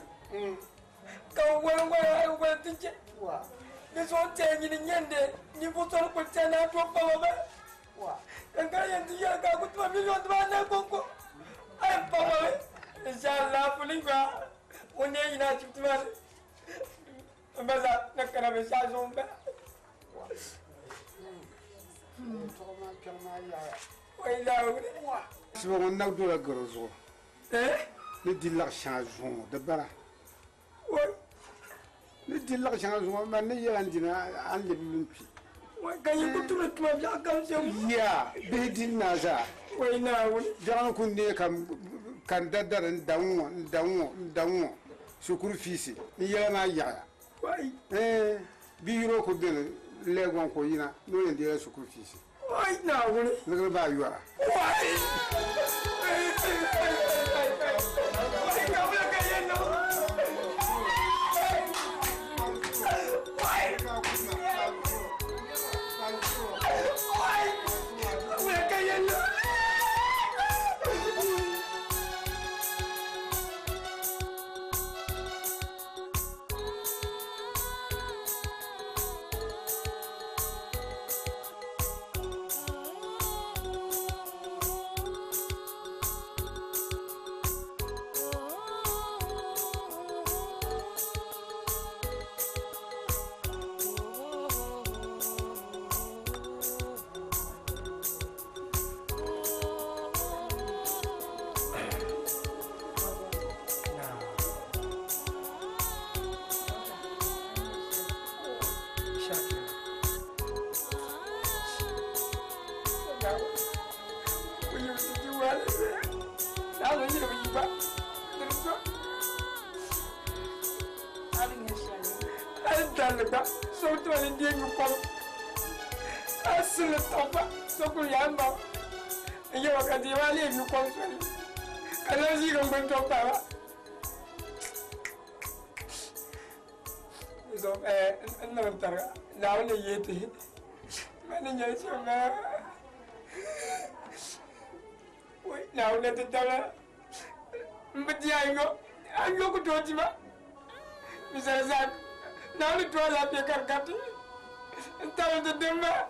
ka wala tinje wa ne so te ni nyende ni butol ko tena to baba wa kan ga yanzu ya ga kutuma miliyon ba na konko ay baba inshallah fulinga one ina chiptima baza nakana be shazomba wai la wa si on na do la grozo le di la chanson de bara wai le di la chanson ma ne ya andina an le lumpi wai ganyi kutuma tuma ya kan se ya be di naza wai na wani jaran kun ne kan daddaran danwo sukuru fisi ni ya na ya wai biro ko bele legon ko yina no yende ya sukuru fisi wai na wani ne ba yuwa wai now let it tell but yeah I go to Tojima Mr. Zak now it was up your carcati and tell the dimmer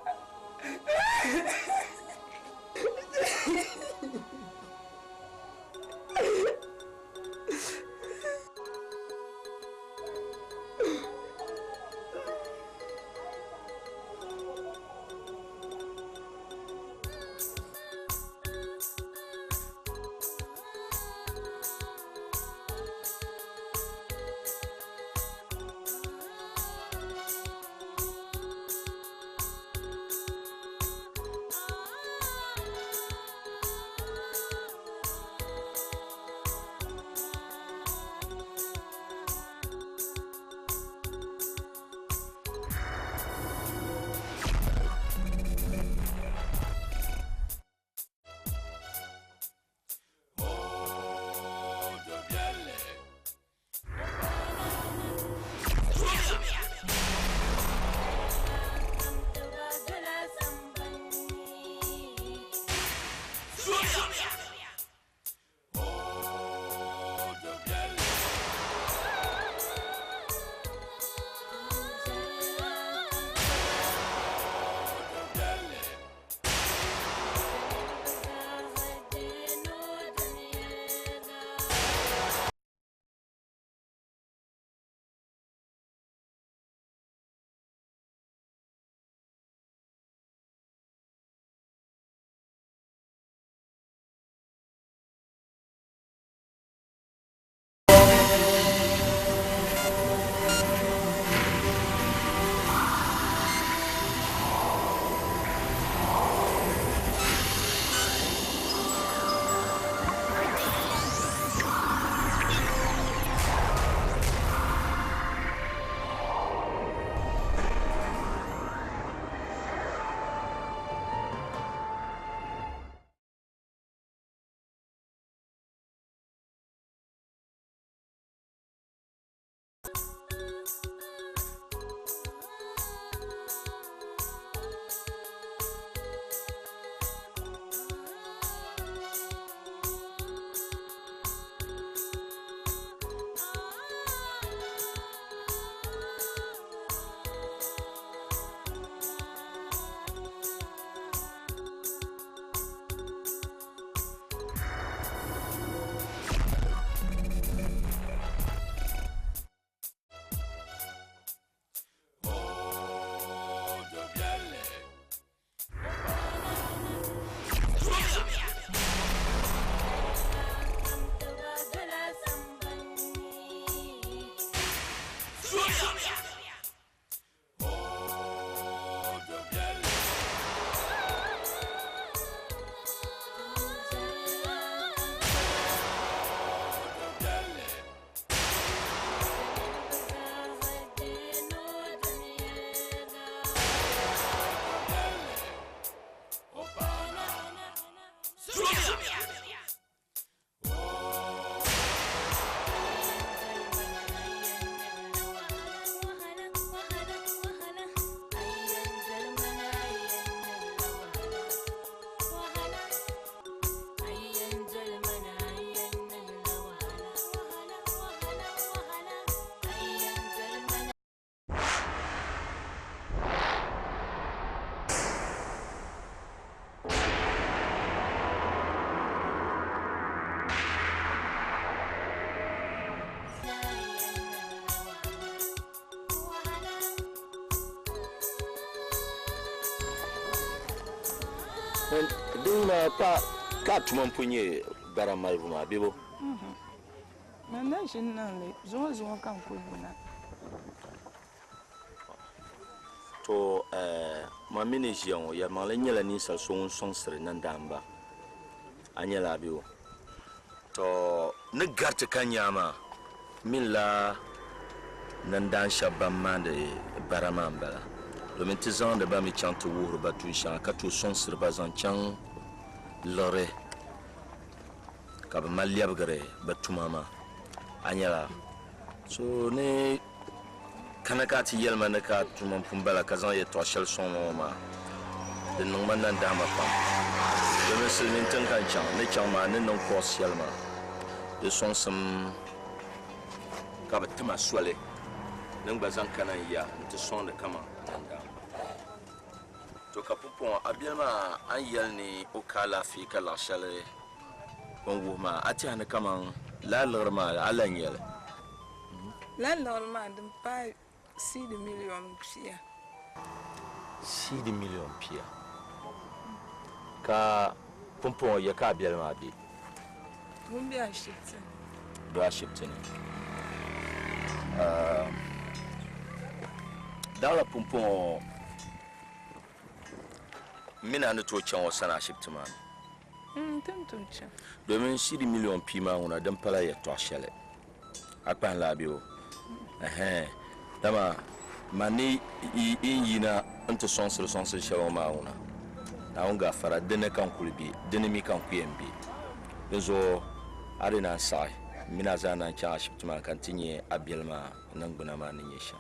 Dina ka tuma punye bara malbuma bibo Nanda shinale zo kan kulbuna to mamini jion ya mala nyela ni sa so sonsre nandamba anyela bibo to ne garte kanyama min la nandan shabam mande baramambala domin tizan da ba mi chanto wuro batu sha ka to sonsre bazan chan lore ka ba maliab gare batumama anyala so ne kanaka ti yelma ne ka tumam pumbala ka zan ye to shel son ma de non man nan dama pam de me silmin tan kan chan ne chan ma ne non ko yelma de son sam ka ba tuma swale nan bazan kanan ya nti son de kama nan dama to ka pupon abielma an yelni o kala fi kala shale on wuma ati an kama la lorma ala nyele la normal dum pa 6 millions pia 6 millions pia ka pupon ya ka abielma bi mun bi ashipte do ashipte ne dala pupon mina ne to chan wasana ashipte man tantuncha domin 6 millions pima una dan pala ya to shele akpan labio dama mani yina ante sonsre shelo ma una na unga fara dene kan kulbi dene mi kan kuyembi bezo arina sai mina zana cha shiptuma kan tinye abielma nan guna ma ninye sha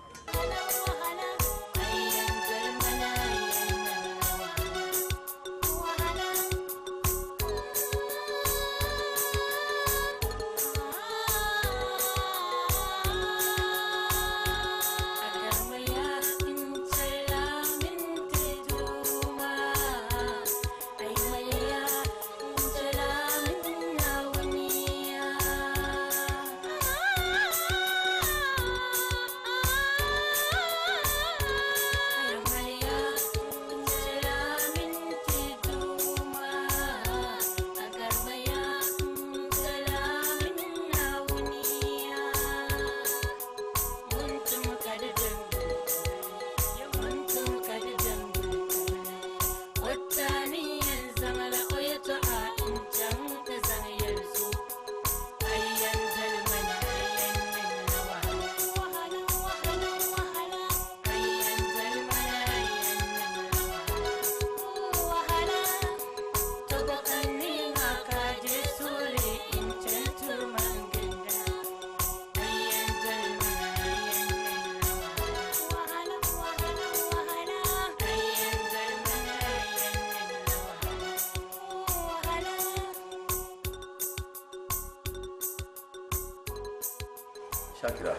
Shakira,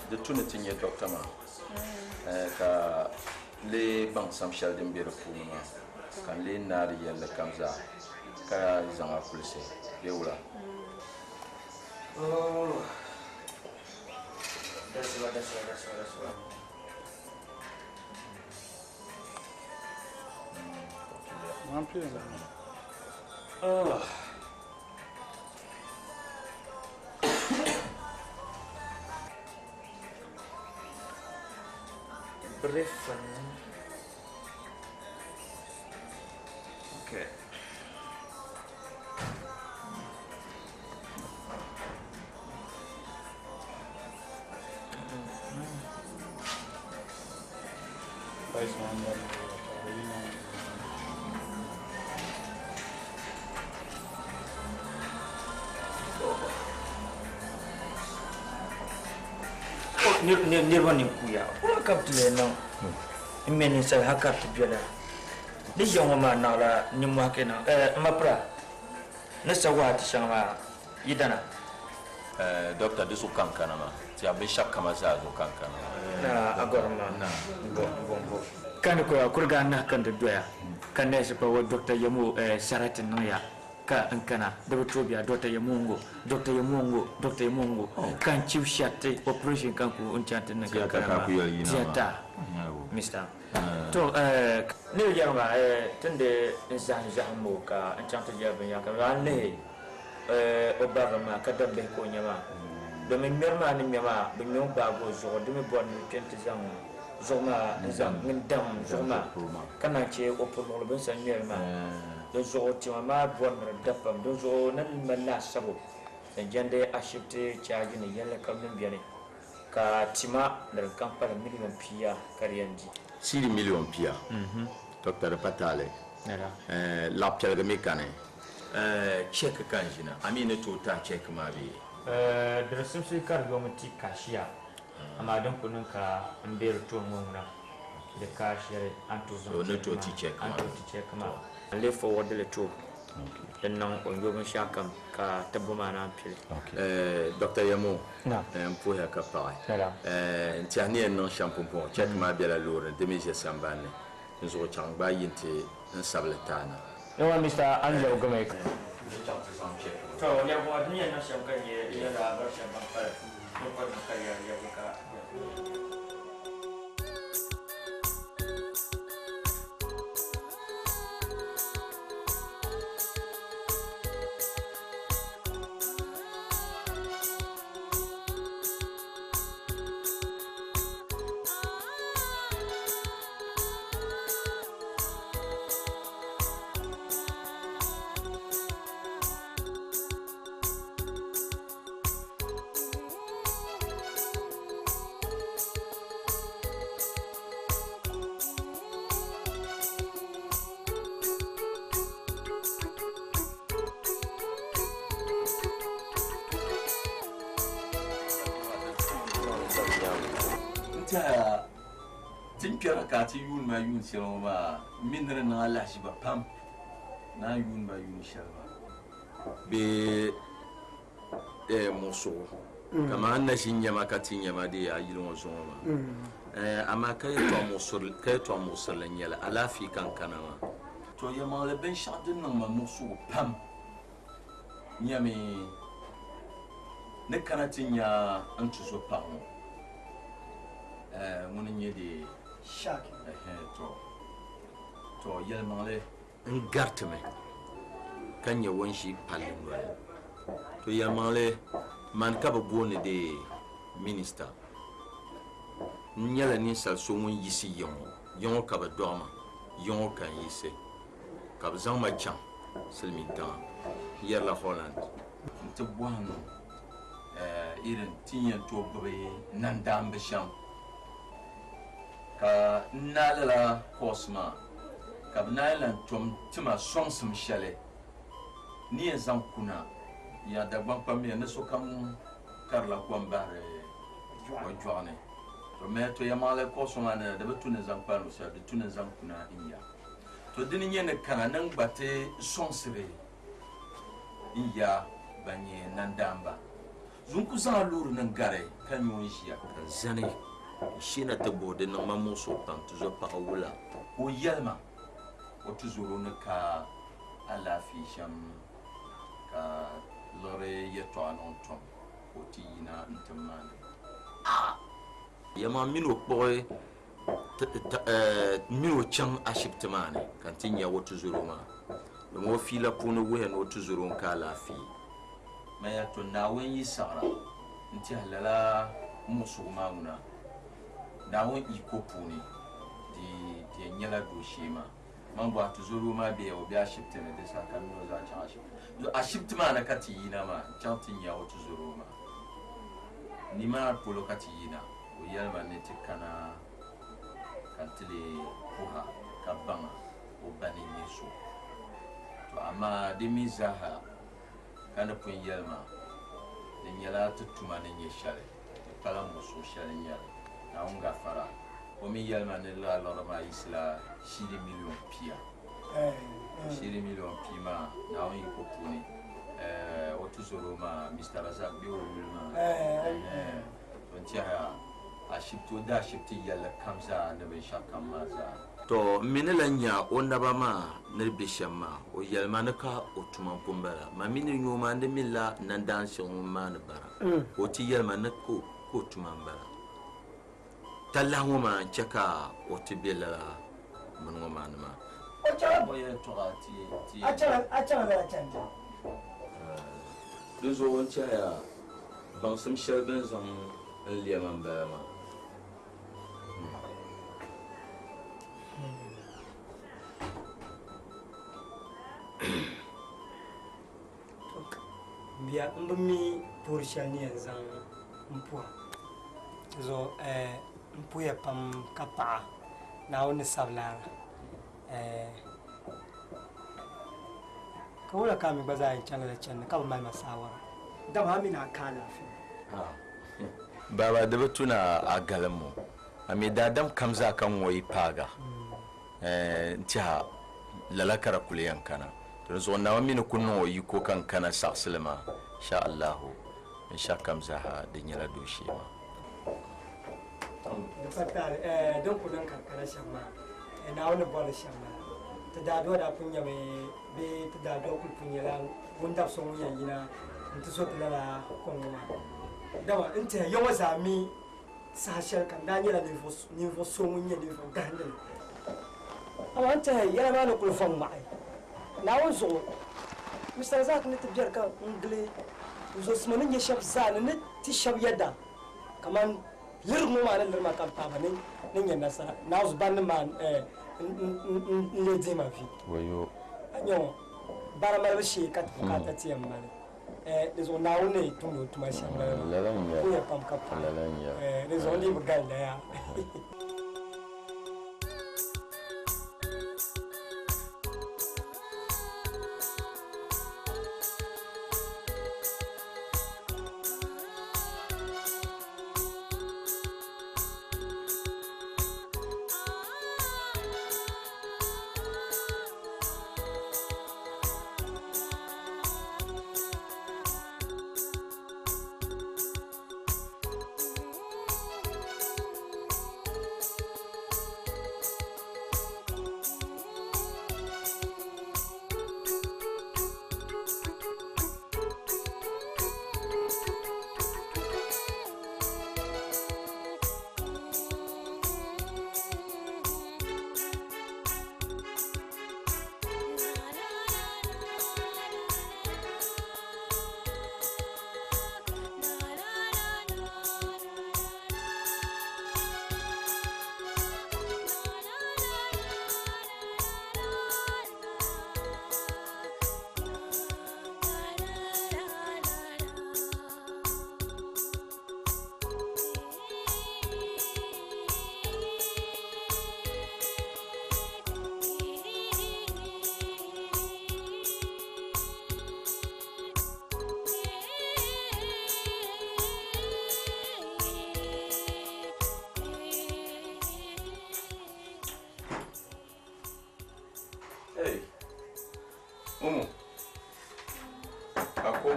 de tout ne tient docteur ma, ka les banques samchal de mbere kuma, kan les nari yelle kamza, ka zanga kulse, beula. Oh, that's right. I'm playing. Oh. Bref. Okay. nirba ni kuya ko kaptile no imeni sa hakat biela ni jongo ma na la ni ma kena mapra ne sawa ti shama yidana docteur de su kankana ma ti abe shakka ma za zo kankana na agorma na bon kan ko kurga na kan da doya kan ne shi ko docteur yamu sharatin no ya ka ankana da tobia docteur yamungo kan chief shate operation kan ku unchante na kan tiata mister to ne yarma tende zan mo ka unchante ya ben ya ka ne obaba ma ka dambe ko nyama do men merma ni mema be nyon ba go zo de me bon tente zan zoma zan ngam zoma kana che opolo ben san merma do zo ti ma bon dapam do zo nan mala sabo dan jande ashibte charge ne yalla kamun biane ka tima dar kampala million pia karyanji 6 million pia docteur patale la pialga mekane check kanjina amine to ta check ma bi da sun sai kargo muti kashiya amma dan kunun ka an bayar to mona da kashiyar an to so ne to ti check ma le forward le to dan nan on yoban shakam ka tabuma na pil docteur Yamo pour ya kapara ntiani en non shampoo check ma bi la lore de mes sambane nzo changba yinte nsabletana yawa Mr. Angelo Gomez to ya bo dunya na shamkan ya da bar shamkan fara ko ko kariya ya buka timpera ka ti yun ma yun selo ma minre na la shi ba pam na yun ba yun shelba be moso kama na shi nyama ka ti nyama de ya yilo zo ma ama kay to moso la nyala ala fi kan kana ma to yama le ben shadin na ma moso pam nyame ne kana tinya antu so pam mun nyedi shaki to yelmale ngartme kanya wonshi palin wala to yelmale man ka bone de minister nyala ni sal so won yisi yon ka ba doma yon kan yise ka ba zama chan silminta yalla holland to bwano irin tinya to babe nan dambe sham ka nalala kosma ka nailan tom tima sonsum shale ni zan kuna ya da gbampa mi ne so kam karla kwambare wajwane to me to ya mala kosma ne da betu ne zan panu sa da tuna zan kuna inya to dinin ne kana nan bate sonsire iya banye nan damba zunku za luru nan gare kan yon shiya zane shina ta bode na mamu so tan tuzo pa awula o yelma o tuzuru na ka ala fi sham ka lore yeto anon tom o tina ntamane yama mino boy mino cham ashiptamane kan tinya o tuzuru ma mo fila puno we no tuzuru ka la fi maya to na wen yi sara nti halala musu mauna dawon iko puni di nyala do shema man ba to zuru ma be o bi ashipte ne de saka mi o za cha ashipte ma na kati yina ma chantin ya o to zuru ma ni ma polo kati yina o yalma ne te kana kantile kuha kabanga o bani yeso to ama de mizaha kana pun yalma de nyala tutuma ne nyeshale pala muso shali nyare na unga fara o mi yalma ne la ma isla shiri million pia shiri million pima na on ko puni o tuzoro ma Mr. Razak bi o wilma on tia a shipto da shipti yalla kamza ne be shakamaza to minela nya onaba ma nerbe shamma o yalma ne ka o tuma kumbara ma mini nyoma de milla nan dan shi ma ne bara o ti yalma ne ko tuma bara tallahu ma chaka o ti bela mun ngoma ne ma o chala boye to ati achala da chanta do zo won ya ban sum shelben zon liyaman bara ma biya mbumi porshani zan mpua zo mpu ya pam kapa na woni sablara ko wala kami baza chana da chana ka ba masawara da ba mi na kala fi baba da batuna a galamu ami dadam kamza kan woyi paga ntia lalakara kuliyan kana to zo na wami ne kunno yi ko kan kana saksilma insha Allah insha kamza ha da nyala doshi ma da fatar don ku dan karkara shamma na wani bola shamma ta dado da kunya be ta dado ku kunya la gunda so mun yanyina nta so tala ko ma dawa nta yawa zami sashar kan da nyala ni fo so mun yanyina ni fo ganda awan ta yara ma na kulfan mai na wanzo Mr. Razak ne tabjar ka ungle zo smanin ya shaf zan ne ti shaf yada kaman lirmu ma nan lirma kan ta bane nin ya nasara na zo ban ma le de ma fi wayo anyo bara mal shi ka ta ti amma de zo na wone tun tuma shi amma ko ya pam ka pa de zo li bugal da ya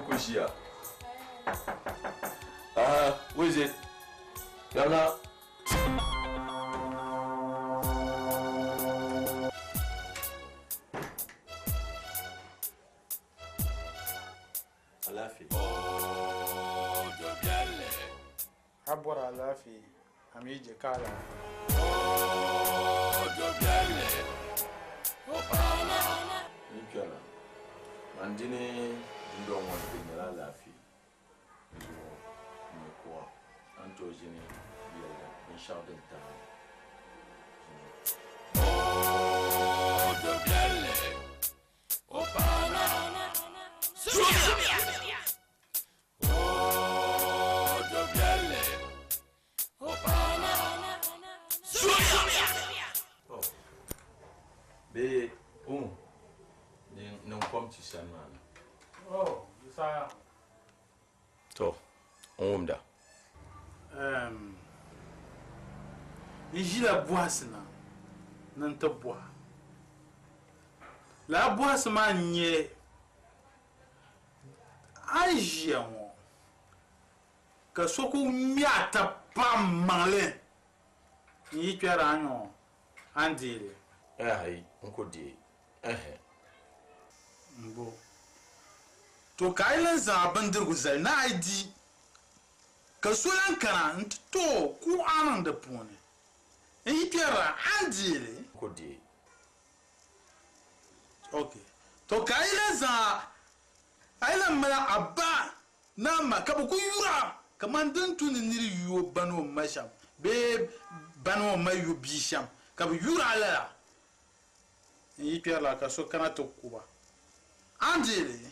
Kushia. Who is it? Yana. Alafi. Oh, Jobiale. Habora Alafi. Amije Kala. Oh, Jobiale. Opana. Nikiana. Mandini. Ndo mwana binyala lafi mekuwa antojini yele inshallah ta oh dobiale opana sumia oh dobiale opana sumia oh be não come to Sanman. Oh, Isaiah. To, on da. Ijila boasina nanta boa la boas ma nye ajiamo ka soko miata pam male yi kwara anyo andile ai nko di mbo to kailan za bandir guzal na aidi ka sulan kana to ku anan da pone yi kwara andile nko di okay to kailan za ailan mala abba na makabu ku yura kaman dan tuni niri yuo bano masham be bano mayu bisham kabu yura la yi kwara ka so kana to kuba andile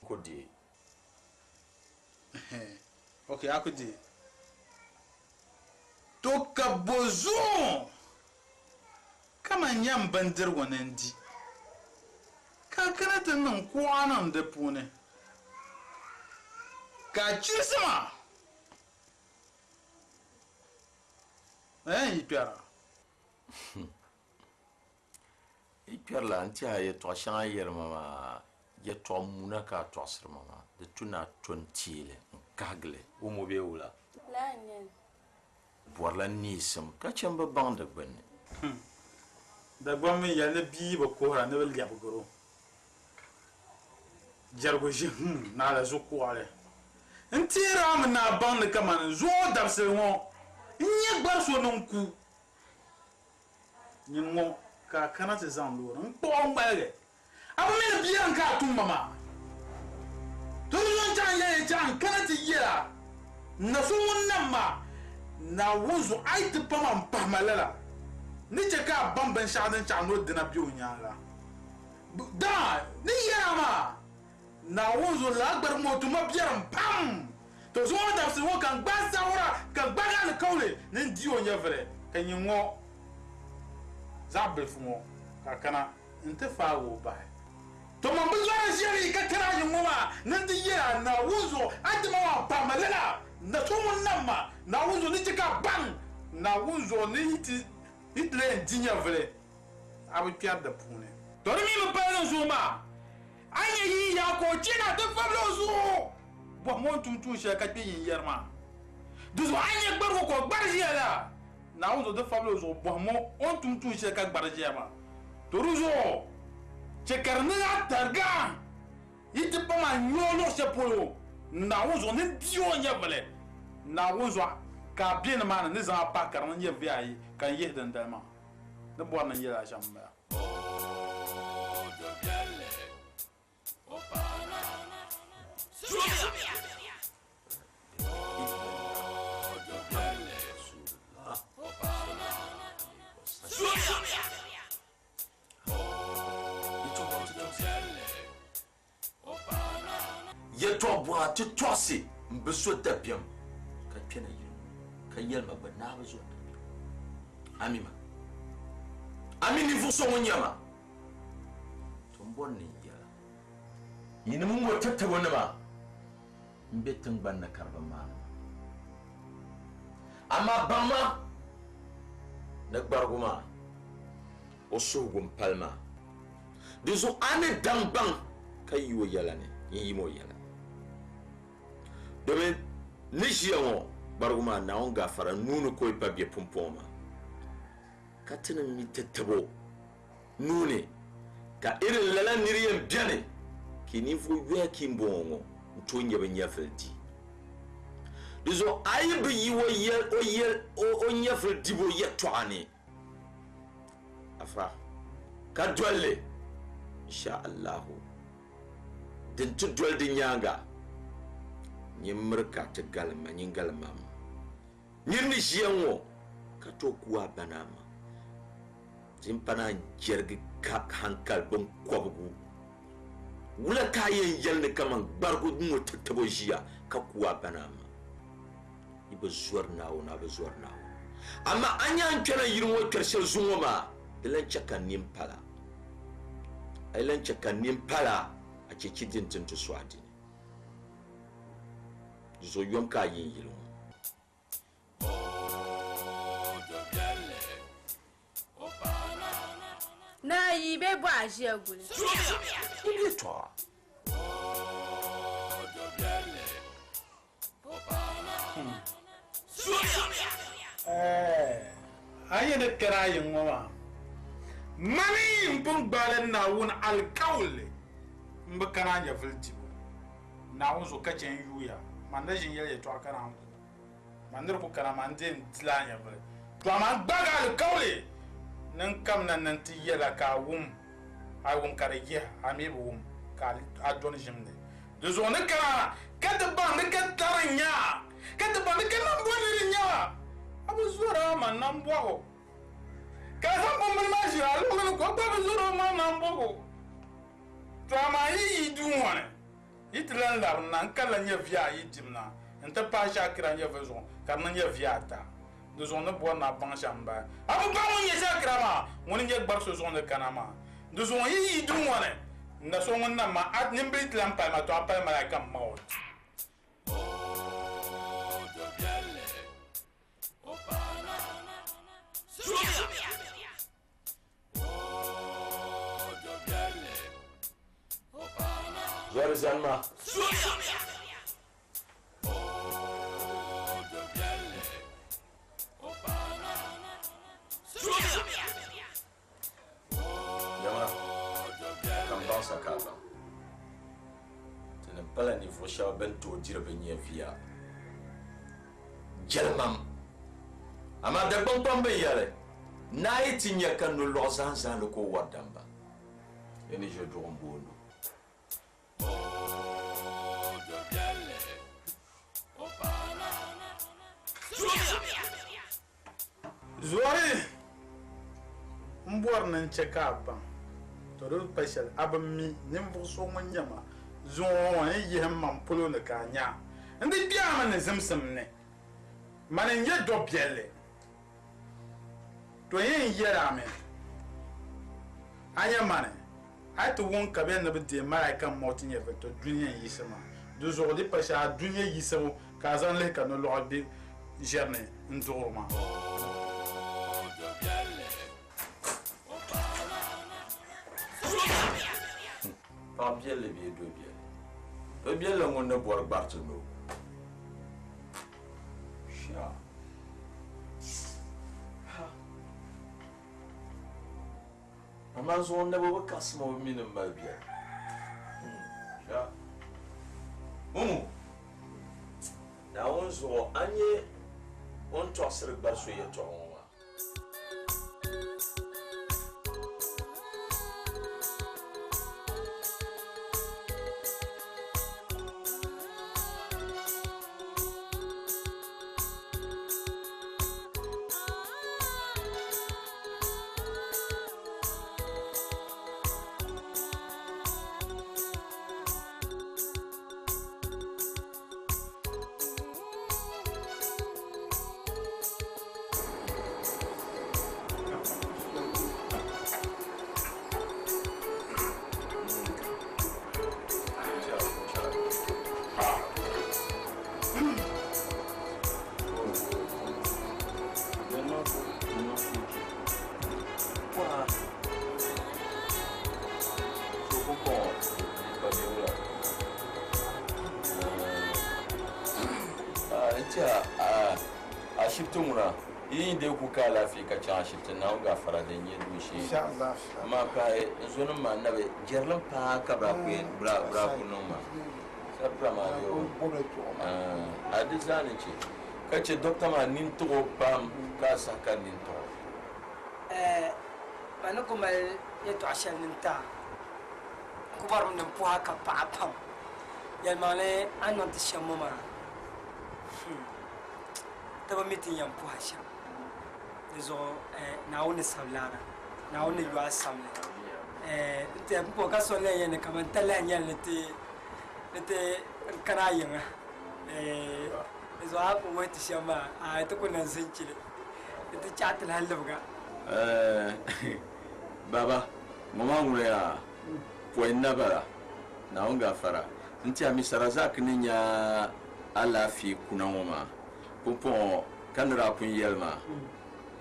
kodi okay akudi to ka bozo kama nyam bandir wonandi ka kana tan nan kwanan da pune ka chisma ipera la anti aye to shan ayer mama ye to muna ka to asir mama de tuna tontile kagle o mo be wula la nyen borla nisam ka chamba banda gbanne da gwammi ya ne bi ba ko ha ne bel ya bugoro jargo je na la zo ko ale ntira am na banda kama zo dabse won nye gbar so non ku nyin mo ka kana te zan lo ran po ngale abu me biyan ka tun mama to yon jan ye jan kana te yera na so wonnan ma na wuzu ai te pama pamalala ni je ka bamban shadan cha no dina bi onyala da ni yera ma na wuzu la gbar mo to ma biyan pam to so da se wo kan gba sawra kan gba ga kaule ni di onya vre kan yinwo zabbe fumo ka kana inte fa wo ba to mo bizara jeri ka kana yinwo ma nan di yera na wuzo adima wa pamalala na to mun namma na wuzo ni tika bang na wuzo ni itre dinya vre abu piar da pune to mi mo pa no zuma anya yi ya ko china to fablo zo bo mo tuntu she ka pe yin yerma duzo anya gbar ko gbar jela na wuzo de fablo zo bo mo on tuntu she ka gbar jema to ruzo che karna targa yiti pa ma nyolo se polo na wuzo ni dio nya vele na wuzo ka bien ma na za pa karna ye viai kan ye den dalma de bo na yela jamba ye to bwa ti tosi mbeso tapiam ka pena yiro ka yelma bana bazo amima amini fuso wonyama to mbonni ya yini mun go tattabo ne ba mbetin banna karba ma amma bama na gbarguma o sugum palma dizo ane dangban kayiwo yalane yimo yala domin nishiyawo barguma na on gafara nunu koy pabye pumpoma katina mi tettabo nune ka irin lala niriyan biane kini fu yaki mbongo ntonye banyafaldi dizo ayibi yiwo yel o nyafaldi bo yetwane afa ka dolle insha Allah din tu doldi nyanga nyimrka ta galma nyingalma nyirni jiyanwo ka to kuwa banama jimpana jergi ka hankal bon kwabgu wula kayen yalne kaman bargu mo tattabo jiya ka kuwa banama ibe zuwar nawo na be zuwar nawo amma anyan kana yirwo karshe zuwa ma dilan chakan nimpala ailan chakan nimpala a cikin dintin to swadi zo yom ka yin yilo Na yi be bo aje gule. Ibi to. Aye ne kara yin wa mani mpun gbalen na wun alkaul mbakana ya filti na wun so kachen yuya manda jin yele to akana am mandir ko kana manden tilanya ba to man baga alkaul nan kam nan ti yela ka wum ay wum kare ye ami wum ka adon jimne de zone kana kada ba ne kataranya kada ba ne kana bonirinya abu zura man nan bogo ka san ko man ma jira lu ko ba zura man nan bogo to ma yi duwane itlan la nan kala nya via yitimna nta pa shakira nya vezo kan nya via ta de zone bo na ban shamba abu ba mun ye shakira ma woni nya gbar so zone kanama de zone yi duwane na so wonna ma at nimbrit lampa ma to apa ma kam maut Zanma. Yama, kambang sakaba. Tena pala ni fosha bento dirbe nye via. Jelmam. Ama de bonpam be yale. Na itinya kan no lozan zan ko wadamba. Eni je drombono. Zuari mbor nan cheka ba to do special abami nimbo so manyama zo won yi hemman polo ne kanya ndi bia ma ne zemsem ne man nye do biele to yin yera me anya mane ai to won ka be na be de mara kan motin ye to dunya yi sama do zo de pasha dunya yi sama ka zan le kan lo be jerne ndorma Papier le biais de bien. Le bien le monde ne boit Bartino. Chia. Amazon never cast more minimum by bien. Chia. Mumu. Now on so anye on toss the barso yet to on. Ashiptumura inde kuka lafi ka cha ashipta na ga fara da yin dushi insha Allah amma ka zonu ma na be jerlan pa ka bra ku bra ku no ma sabra ma yo adizani ce kace doctor ma nin to pam ka saka nin to bana kuma ya to ashan nin ta kubar mun pu haka pa pam ya male anon tishamu ma taba mitin yan pu hasha zo na woni samlara na woni yuwa samle te pu ka so le yen ka man tala nyal te kana yin zo ha ko wati shama a to kunan sinci te chatul halabga baba mama ngure ya poinna bara na onga fara nti ami sarazak ninya alafi kuna ngoma popo kanra pun yelma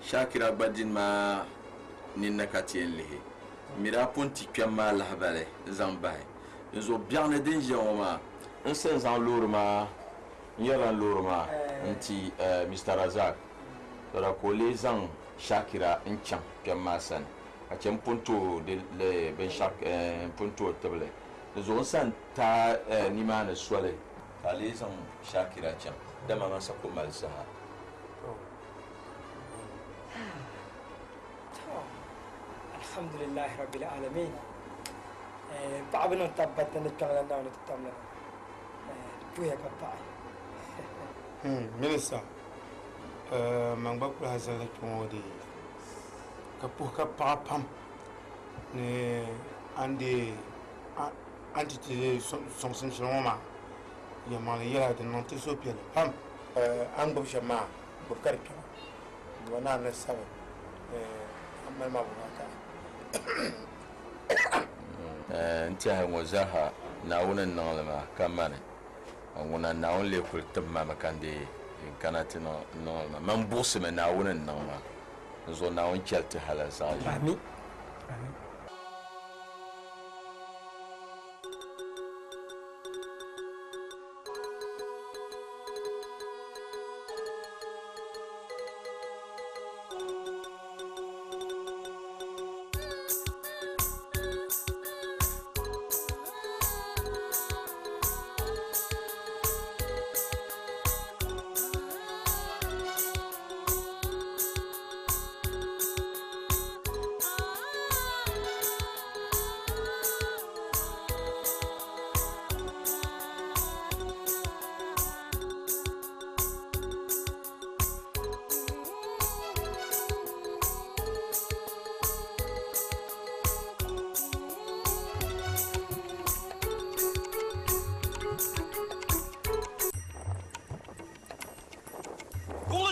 shakira badin ma ninna katien lihi mira punti kpɛm lahabali zaŋ bahi n zo biɛɣuni din ʒiya ŋɔ maa n sen zaŋ loori maa n yɛrila loori maa n ti Mr. Razak tɔra ka o lee zaŋ Shakira n chaŋ kpɛm maa sani ka chɛ n pun tooi binshaɣu pun tooi tibili di zuɣu n san ta nimaani soli ka a lee zaŋ Shakira chaŋ dama maa sa ku mali saha alhamdulillahi rabbil alamin paɣaba ni tabbata ni kpɛŋla naawuni ti tam lana tuya ka paɣa minista man gba kula zali kpɛŋɔ de ka puhi ka paɣa pam ni ande anti ti sɔŋsim shɛli ŋɔ maa yɛmaŋli yɛla di niŋ ti so piɛli pam an gbubi shɛm maa gbubi ka di kpɛma diba naa ni sabi an mali maa bukaata n tiɛhi ŋɔ zaaha naawuni n niŋli maa ka mani ŋuna naawuni lee kuli tibi mami kandi n kana ti niŋli maa man buɣusimi naawuni n niŋ maa n zo naawuni chɛli ti hala zaɣ ʒi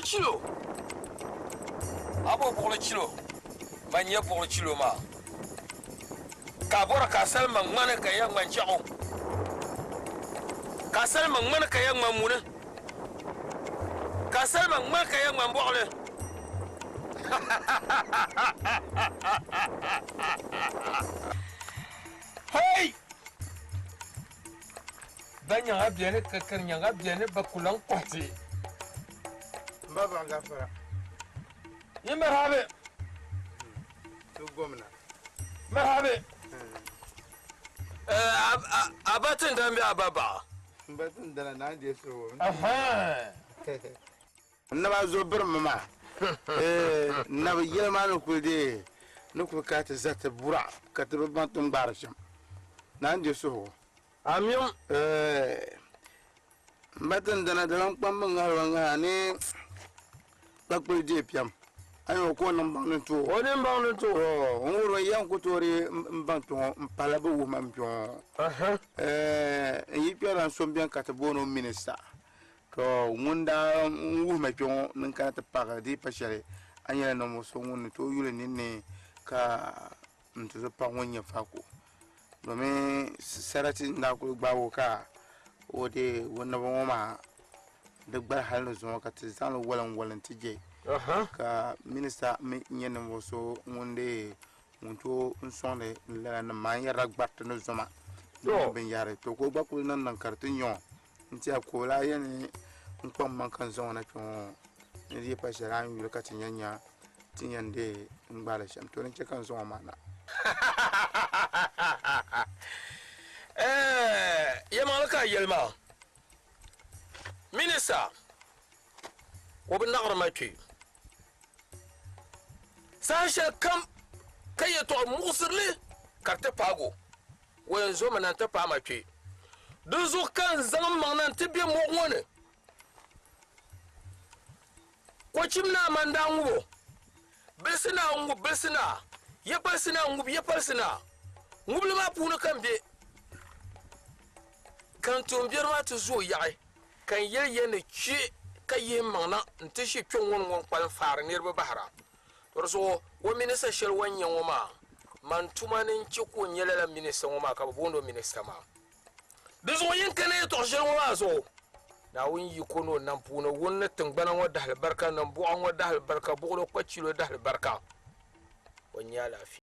Kilo abo bolo kilo manya bolo kilo ma ka bora ka salma ngana ka yang man chao ka salma ngana ka yang man muna ka salma ngana ka yang man bole hey banya ngabiane ka kan nyanga biane bakulang kwati baba gafara yi marhabe to gwamna marhabe abatin dambe ababa batin da na je so aha na ba zo bir mama na ba yelma no kulde no ku ka ta zata bura ka ta ban tun barasham na je so amium batin da na da ban ngalwa ne bakul je piam ayo ko nan bang to woni bang to ngoro yan ko tori bang to pala bu mam pio yi piara so bien ka bono minister to ngunda ngu ma pio nan ka ta paga di pashare anya no mo so ngun to yule ninne ka nto pa wonya fako no me sarati nda ko gbawo ka ode wonna bo ma da gbar halin zuwa ka ta zanu walan tije ka minista me nyene mo so ngunde munto nsonde la na ma yara gbarta no zuma do ben yare to ko ba ko nan kartin yo nti ko la yene nkwam man kan zo na to ne di pa shara yu ka tinyanya tinyande ngbala sham to ne kan zo mana yamalaka yelma Minister, وبالنغرمتي ساشا كم كي يتوع مغصر لي كارتباغو وينزو من انت بامتي دوزو كان زمن من انت بي مغوني وچمنا من دانغو بسنا نغو بسنا يبسنا نغو يبسنا نغو لما بونا كان بي كان تومبير ما تزو يعي kan yene chi kaye mana ntishi twon kwan far nirba bahara torso wo minisa shel wanya woma man tumanin chi ko nyelela minisa woma ka bondo minisa ma dezo yin kane to shel woma so na won yi kono nan puno wonna tingbana wa dahal barka nan bu an wa dahal barka bu ko chilo dahal barka wanya lafi